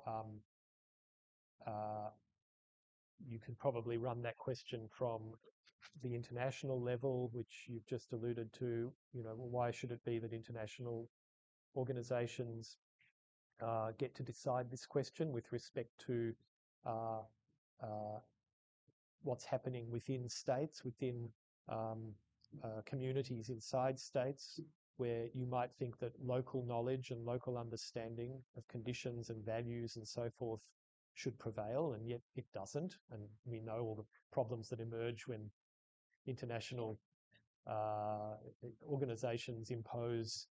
you can probably run that question from the international level, which you've just alluded to. You know, why should it be that international organisations get to decide this question with respect to what's happening within states, within communities inside states, where you might think that local knowledge and local understanding of conditions and values and so forth should prevail, and yet it doesn't. And we know all the problems that emerge when international organisations impose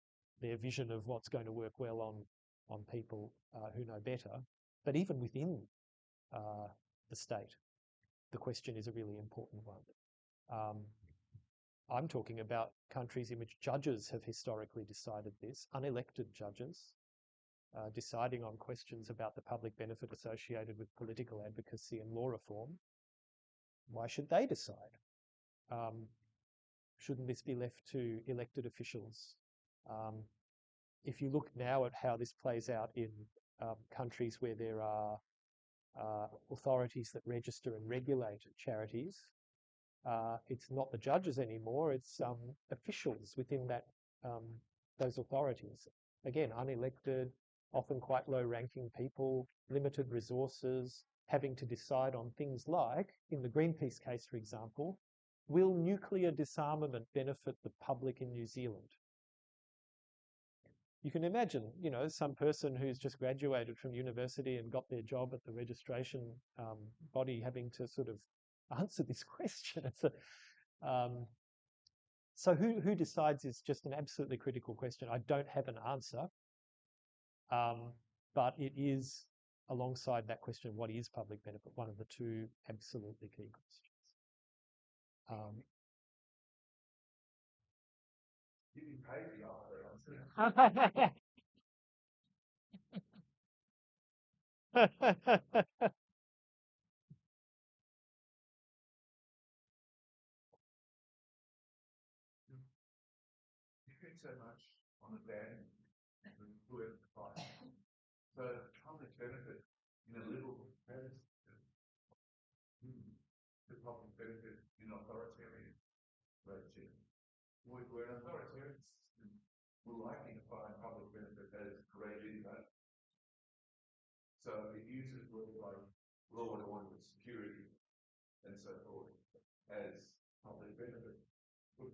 their vision of what's going to work well on people who know better. But even within the state, the question is a really important one. I'm talking about countries in which judges have historically decided this, unelected judges, deciding on questions about the public benefit associated with political advocacy and law reform. Why should they decide? Shouldn't this be left to elected officials? If you look now at how this plays out in countries where there are authorities that register and regulate charities, it's not the judges anymore, it's officials within that those authorities. Again, unelected, often quite low-ranking people, limited resources, having to decide on things like, in the Greenpeace case, for example, will nuclear disarmament benefit the public in New Zealand? You can imagine, you know, some person who's just graduated from university and got their job at the registration body having to sort of answer this question. So who decides is just an absolutely critical question. I don't have an answer, but it is, alongside that question, what is public benefit, one of the two absolutely key questions. Thanks so much on the band. whoever defines. So public benefit in a liberal democratic system, the public benefit in authoritarian regime. Where an authoritarian system will likely define public benefit as great evil. So it uses words like law and order, security, and so forth as public benefit.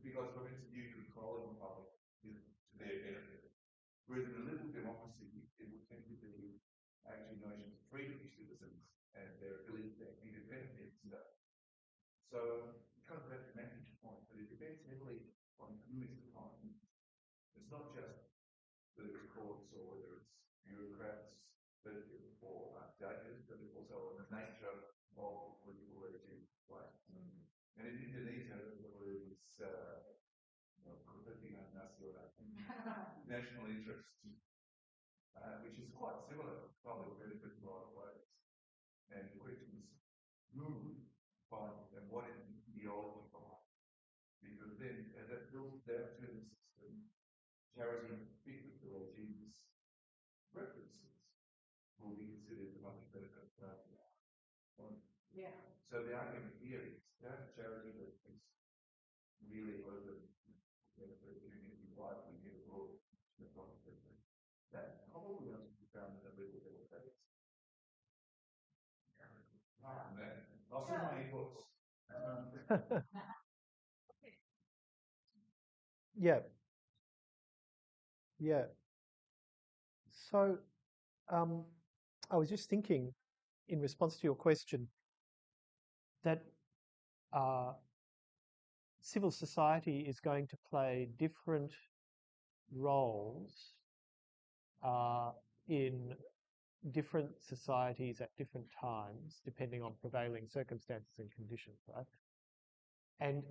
Because, for instance, you controlling the public is to their benefit. Whereas in a liberal democracy, it would tend to be actually notions of freedom of citizens and their ability to actually defend themselves. So it comes back to Matthew's point, but it depends heavily on who is defining. It's not just whether it's courts or whether it's bureaucrats or judges, but it's also on the nature of political regime. Right? And in Indonesia, there is national interest, which is quite similar to public benefit in a lot of ways. And the question is, who defines and what is the ideology behind? Because then, as that builds down to the system, charity and particularly the regime's references will be considered the public benefit. Yeah. So the argument here is that charity that is really open for community widely in the world, that probably has to be found in a liberal democratic. Lots of my books. Yeah. Yeah. So I was just thinking in response to your question that civil society is going to play different roles in different societies at different times, depending on prevailing circumstances and conditions, right? And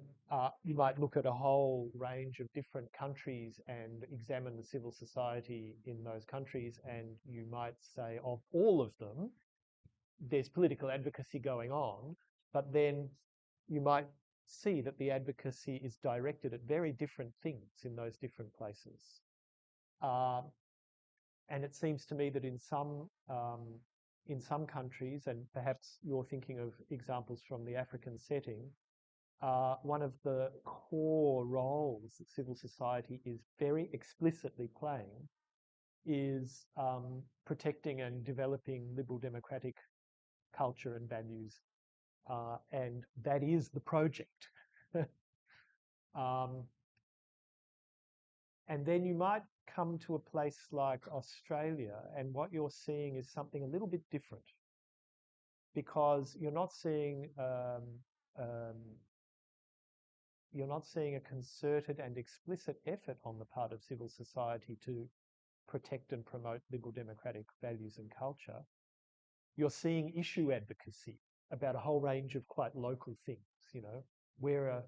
you might look at a whole range of different countries and examine the civil society in those countries, and you might say of all of them, there's political advocacy going on, but then you might see that the advocacy is directed at very different things in those different places. And it seems to me that in some countries, and perhaps you're thinking of examples from the African setting, one of the core roles that civil society is very explicitly playing is protecting and developing liberal democratic culture and values. And that is the project. And then you might come to a place like Australia, and what you're seeing is something a little bit different, because you're not seeing a concerted and explicit effort on the part of civil society to protect and promote liberal democratic values and culture. You're seeing issue advocacy about a whole range of quite local things. You know, we're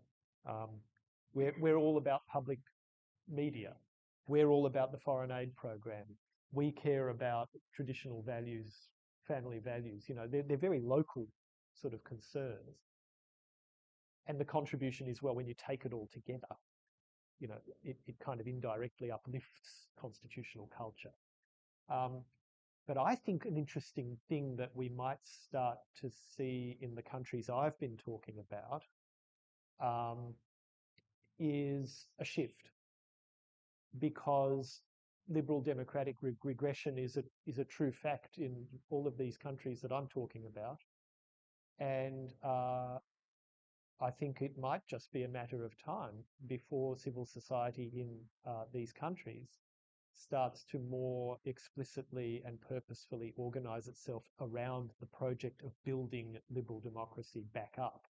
all about public media. We're all about the foreign aid program. We care about traditional values, family values. You know, they're very local sort of concerns. And the contribution is, well, when you take it all together, you know, it kind of indirectly uplifts constitutional culture. But I think an interesting thing that we might start to see in the countries I've been talking about is a shift, because liberal democratic regression is a true fact in all of these countries that I'm talking about. And I think it might just be a matter of time before civil society in these countries starts to more explicitly and purposefully organise itself around the project of building liberal democracy back up.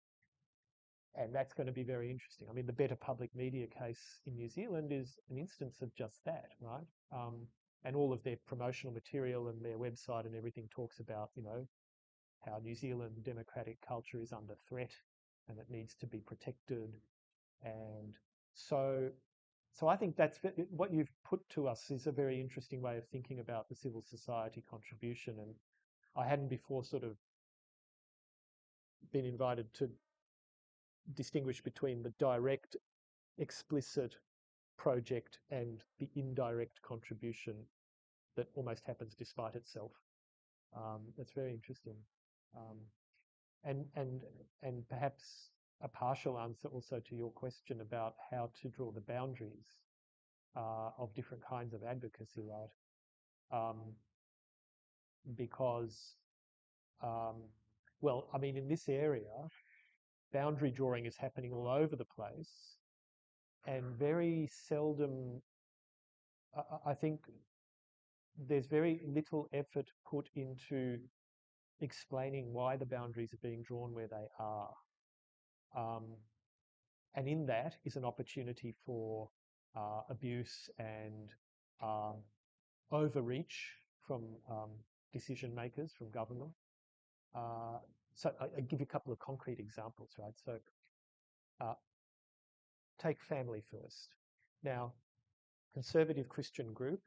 And that's going to be very interesting. I mean, the Better Public Media case in New Zealand is an instance of just that, right? And all of their promotional material and their website and everything talks about, you know, how New Zealand democratic culture is under threat and it needs to be protected. And so I think that's what you've put to us is a very interesting way of thinking about the civil society contribution. And I hadn't before sort of been invited to distinguish between the direct, explicit project and the indirect contribution that almost happens despite itself. That's very interesting. And perhaps a partial answer also to your question about how to draw the boundaries of different kinds of advocacy, right? Because, well, I mean, in this area, boundary drawing is happening all over the place, and very seldom, I think there's very little effort put into explaining why the boundaries are being drawn where they are. And in that is an opportunity for abuse and overreach from decision makers, from government. So I give you a couple of concrete examples, right? So take Family First. Now, conservative Christian group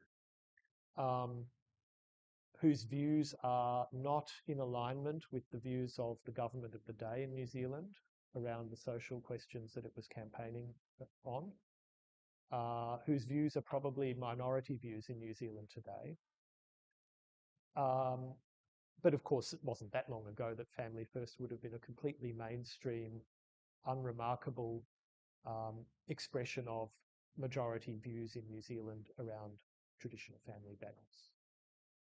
whose views are not in alignment with the views of the government of the day in New Zealand around the social questions that it was campaigning on, whose views are probably minority views in New Zealand today. But of course, it wasn't that long ago that Family First would have been a completely mainstream, unremarkable expression of majority views in New Zealand around traditional family values.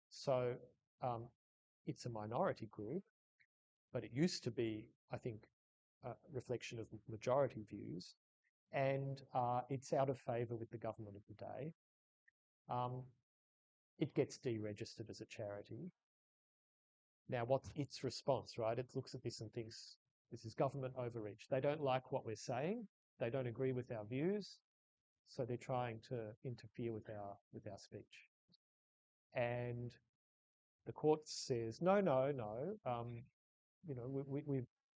So it's a minority group, but it used to be, I think, a reflection of majority views, and it's out of favour with the government of the day. It gets deregistered as a charity. Now, what's its response, right? It looks at this and thinks, this is government overreach. They don't like what we're saying. They don't agree with our views. So they're trying to interfere with our speech. And the court says, no. You know,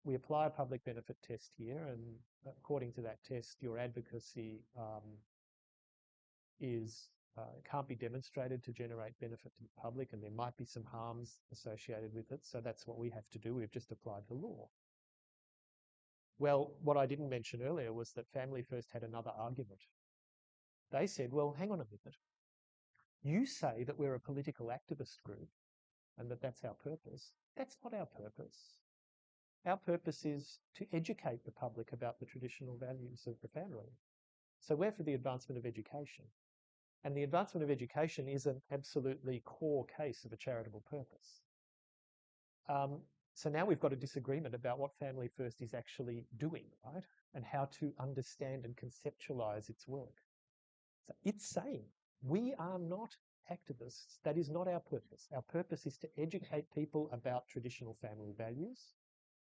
we apply a public benefit test here, and according to that test, your advocacy can't be demonstrated to generate benefit to the public, and there might be some harms associated with it. So that's what we have to do. We've just applied the law. Well, what I didn't mention earlier was that Family First had another argument. They said, well, hang on a minute. You say that we're a political activist group and that that's our purpose. That's not our purpose. Our purpose is to educate the public about the traditional values of the family. So we're for the advancement of education. And the advancement of education is an absolutely core case of a charitable purpose. So now we've got a disagreement about what Family First is actually doing, right? And how to understand and conceptualize its work. So it's saying, we are not activists. That is not our purpose. Our purpose is to educate people about traditional family values.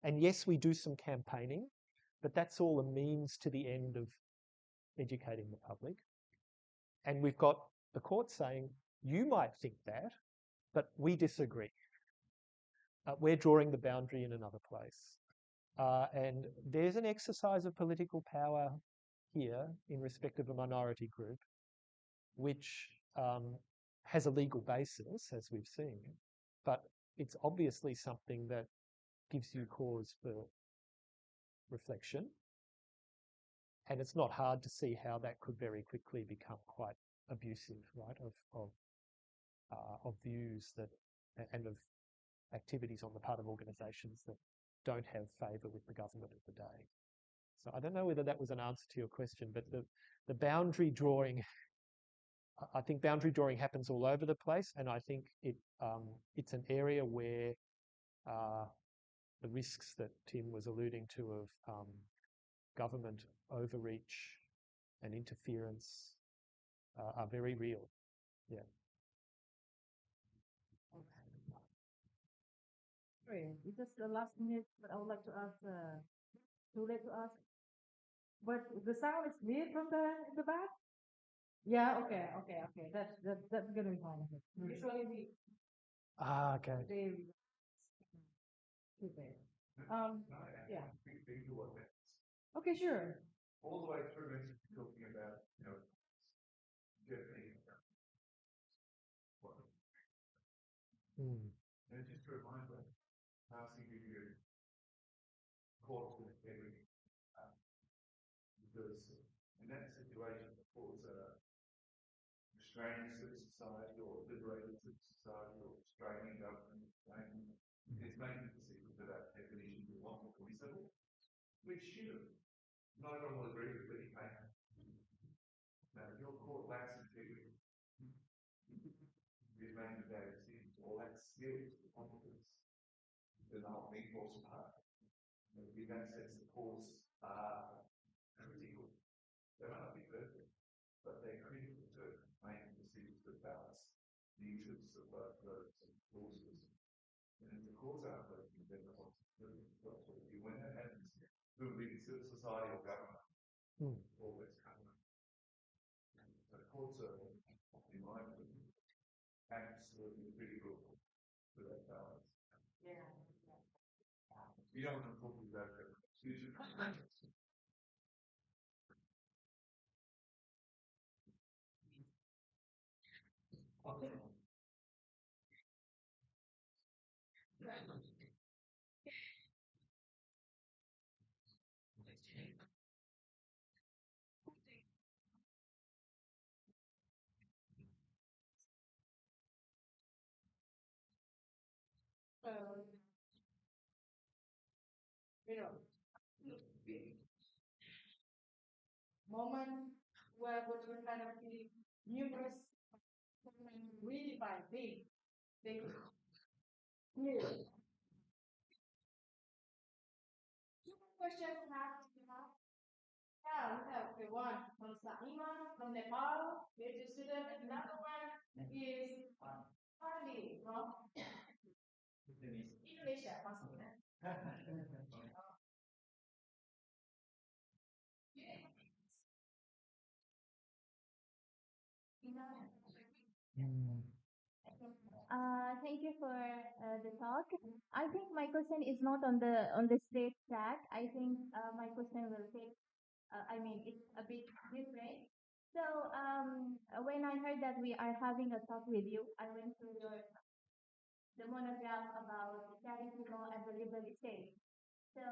And yes, we do some campaigning, but that's all a means to the end of educating the public. And we've got the court saying, you might think that, but we disagree. We're drawing the boundary in another place. And there's an exercise of political power here in respect of a minority group, which has a legal basis, as we've seen, but it's obviously something that gives you cause for reflection. And it's not hard to see how that could very quickly become quite abusive, right, of views that and of activities on the part of organisations that don't have favour with the government of the day. So I don't know whether that was an answer to your question, but the boundary drawing, I think boundary drawing happens all over the place, and I think it's an area where the risks that Tim was alluding to of government overreach and interference are very real. Yeah. Sorry, it's just the last minute, but I would like to ask, too late to ask. But the sound is clear from the back? Yeah, okay. That's gonna be fine. Usually we Okay. too bad. Yeah. Okay, sure. All the way through, it's talking about, Germany. And just to remind them, asking you courts with integrity, because in that situation, cause a restraining civil society or liberated civil society or restraining government. It's making the decisions about definitions of what is civil, which should not everyone will agree with, but you make. Now, if your court lacks integrity, you're making bad decisions or lacks skills or competence, then the whole thing falls apart. And in that sense, the courts are critical. They may not be perfect, but they're critical to making decisions that balance the interests of both groups and clauses. And if the courts aren't working, then the responsibility. When that happens, who will be civil society or government? Always government. So courts are, in my opinion, absolutely critical to that balance. Yeah. You don't want to talk about that. You know, moment where we're kind of feeling numerous, really by big, clear. Two questions have to have. Yeah, we have the one from Saima, from Nepal, PhD student, and another one is Harley from Indonesia, maksudnya. Thank you for the talk. I think my question is not on the straight track. I think my question will take. I mean, it's a bit different. So when I heard that we are having a talk with you, I went through the monograph about charity law and the legal estate. So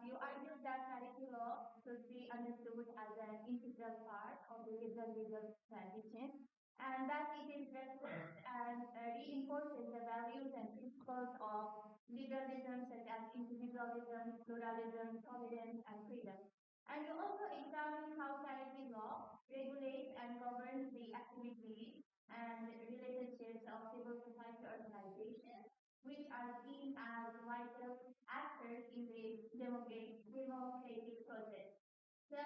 you argued that charity law should be understood as an integral part of the legal tradition, and that it is reflects and reinforces the values and principles of liberalism such as individualism, pluralism, tolerance, and freedom. And you also examine how charity law regulates and governs the activities and relationships of civil society organizations, which are seen as vital actors in the democratic process. So,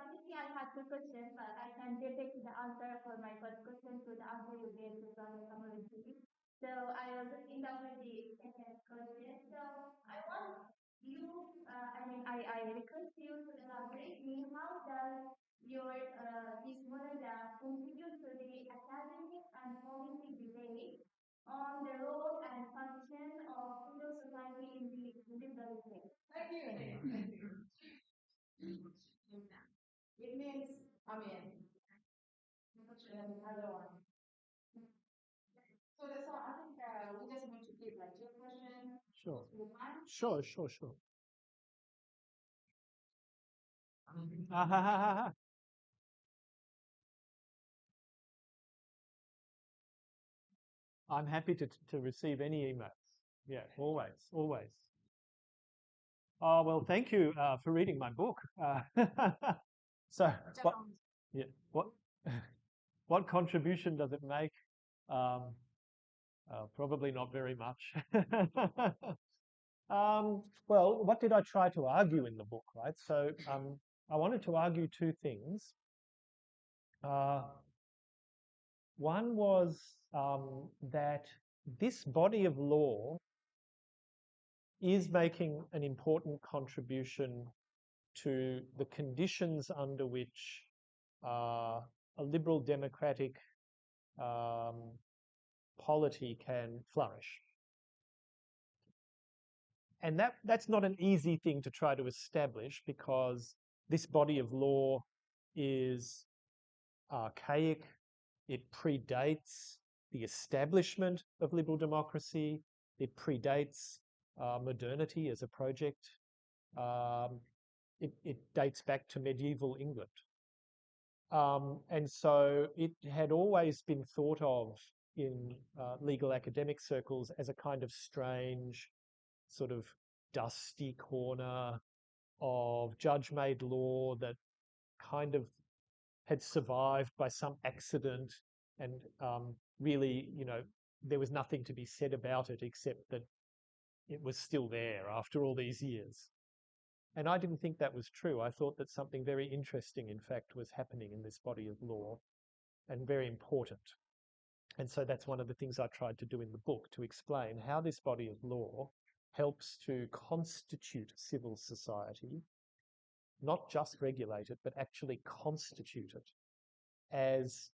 basically, I had two questions, but I can detect the answer for my first question to the answer you gave to Dr. Kamaluddin. So, I will just end up with the second question. So, I want you, I request you to elaborate me how does your this monograph contribute to the academic and policy debate on the role and function of civil society in the legal space. Thank you. It means, another one. So that's all. I think we just need to keep like two questions. Sure. With mine. Sure. I'm happy to receive any emails. Yeah, always. Oh, well, thank you for reading my book. So, what, what contribution does it make? Probably not very much. Well, what did I try to argue in the book, right? So, I wanted to argue two things. One was that this body of law is making an important contribution to the conditions under which a liberal democratic polity can flourish. And that's not an easy thing to try to establish because this body of law is archaic. It predates the establishment of liberal democracy. It predates modernity as a project. It dates back to medieval England. And so it had always been thought of in legal academic circles as a kind of strange, sort of dusty corner of judge-made law that kind of had survived by some accident, and really, there was nothing to be said about it except that it was still there after all these years. And I didn't think that was true. I thought that something very interesting, in fact, was happening in this body of law, and very important. And so that's one of the things I tried to do in the book, to explain how this body of law helps to constitute civil society, not just regulate it, but actually constitute it as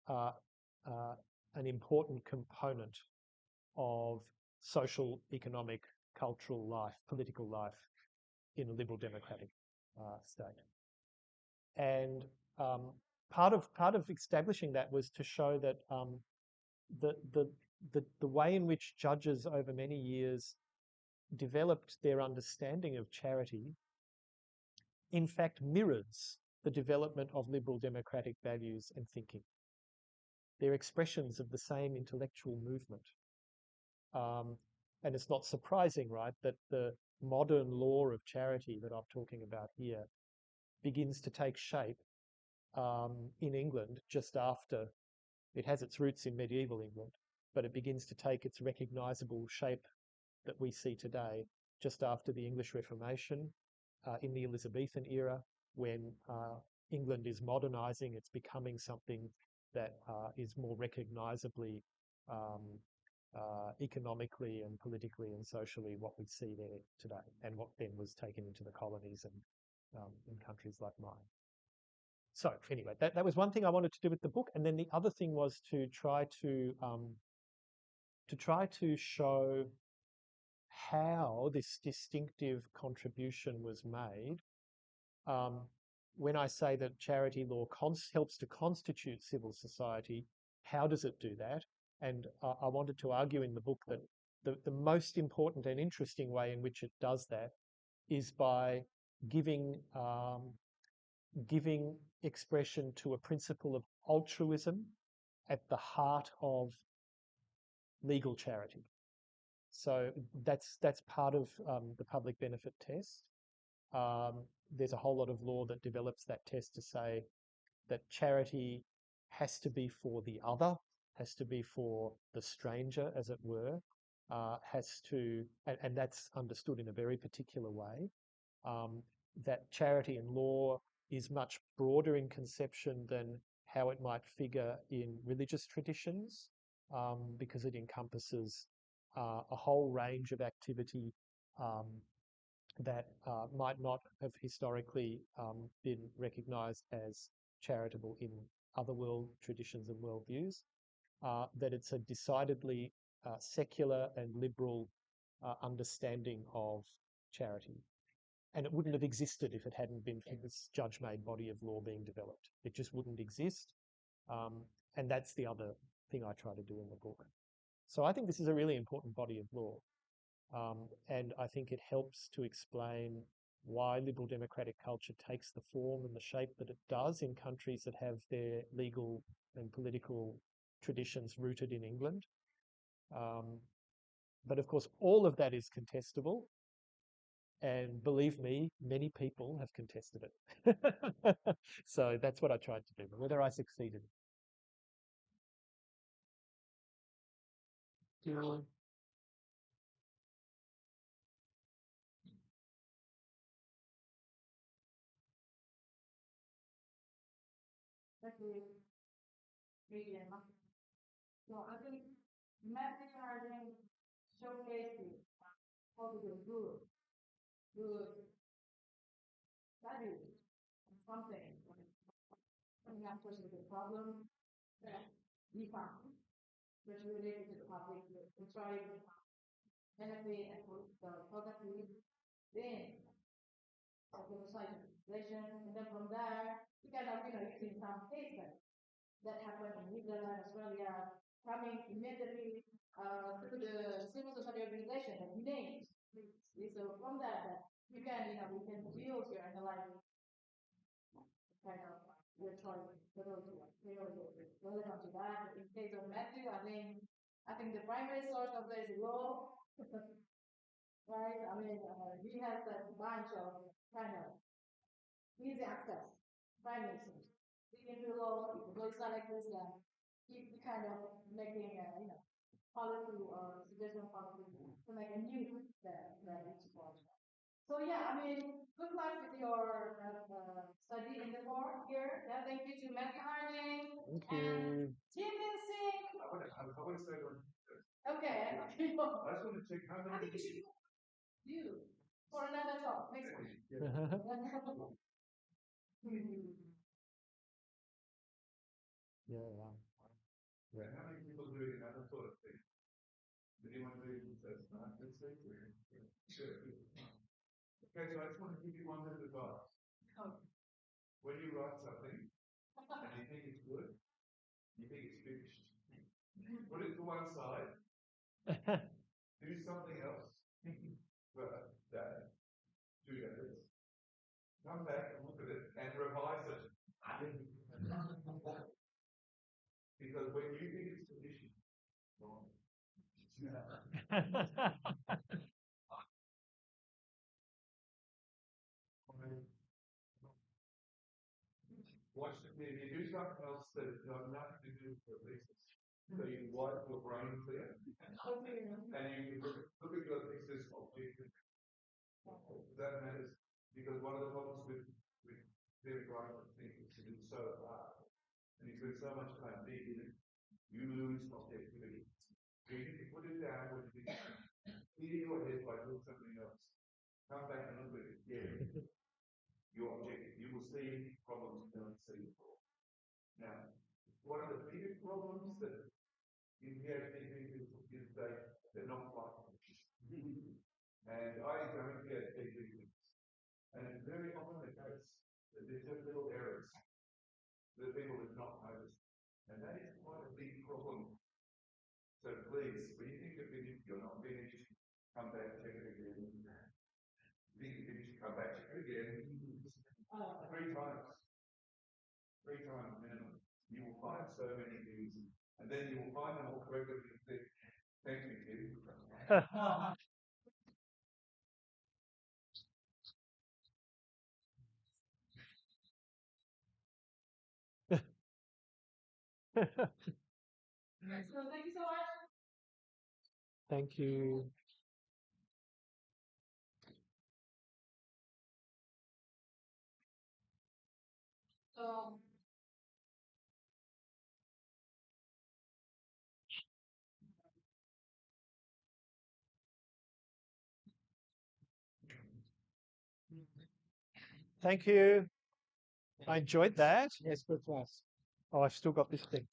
an important component of social, economic, cultural life, political life in a liberal democratic state. And part of establishing that was to show that the way in which judges over many years developed their understanding of charity, in fact, mirrors the development of liberal democratic values and thinking. They're expressions of the same intellectual movement. And it's not surprising, right, that the modern law of charity that I'm talking about here begins to take shape in England just after. It has its roots in medieval England, but it begins to take its recognisable shape that we see today just after the English Reformation, in the Elizabethan era, when England is modernising. It's becoming something that is more recognisably economically and politically and socially what we see there today, and what then was taken into the colonies and in countries like mine. So anyway, that was one thing I wanted to do with the book, and then the other thing was to try to show how this distinctive contribution was made. When I say that charity law helps to constitute civil society, how does it do that? And I wanted to argue in the book that the most important and interesting way in which it does that is by giving expression to a principle of altruism at the heart of legal charity. So that's part of the public benefit test. There's a whole lot of law that develops that test to say that charity has to be for the other, has to be for the stranger, as it were, and that's understood in a very particular way. That charity in law is much broader in conception than how it might figure in religious traditions, because it encompasses a whole range of activity that might not have historically been recognised as charitable in other world traditions and worldviews. That it's a decidedly secular and liberal understanding of charity. And it wouldn't have existed if it hadn't been for this judge-made body of law being developed. It just wouldn't exist. And that's the other thing I try to do in the book. So I think this is a really important body of law. And I think it helps to explain why liberal democratic culture takes the form and the shape that it does in countries that have their legal and political traditions rooted in England. But of course, all of that is contestable. And believe me, many people have contested it. So that's what I tried to do, but whether I succeeded. So I think message hardening showcases how to do good values, something. Coming up with a problem that we found, which related to the public, to try to benefit and productive, then the site legislation, and then from there, you can have, using some cases that happened in New Zealand, Australia, coming immediately to the civil society organization and names. So from that, you can, we can build your analysis kind of your choice for those who are relevant to that. In case of Matthew, I think the primary source of this is law, right? I mean, he has a bunch of kind of easy access, primary source. You can do law, you can go like this, keep kind of making policy or suggestion policy to make a new that is supported. So yeah, I mean, good luck with your study in the board here. Yeah, thank you to Matthew Harding Thank and Jim Singh. I want to say one. Okay. I just want to check how I many. think you should do for another talk next week. you. Yeah. And how many people doing another sort of thing? Did anyone do it says not this week? Sure. Okay, so I just want to give you one bit of advice. When you write something and you think it's good, you think it's finished, put it to one side, do something else for a day, 2 days, come back and look at it and revise it. Because when you think it's finished, wrong. Watch the TV, do something else that has got nothing to do with your thesis. So you wipe your brain clear, and you look at your thesis objectively. That matters, because one of the problems with David Ryan is to do so hard, and he spends so much time thinking it, you lose objectivity. So you need to put it down when you clear your head by doing something else. Come back and look at it again. Your objective, you will see problems you don't see before. Now, one of the biggest problems that in PhD is that they're not quite finished. And I examine PhD things. And it's very often the case that there's just little errors that people have not noticed. And that is quite a big problem. So please, when you think you're finished, you're not finished, come back, check it again. You think you're finished, come back, check it again. 3 times. 3 times minimum. You will find so many things. And then you will find them all correctly and think, thank you, Tim. So thank you so much. Thank you. So Thank you. I enjoyed that. Yes, good class. Oh, I've still got this thing.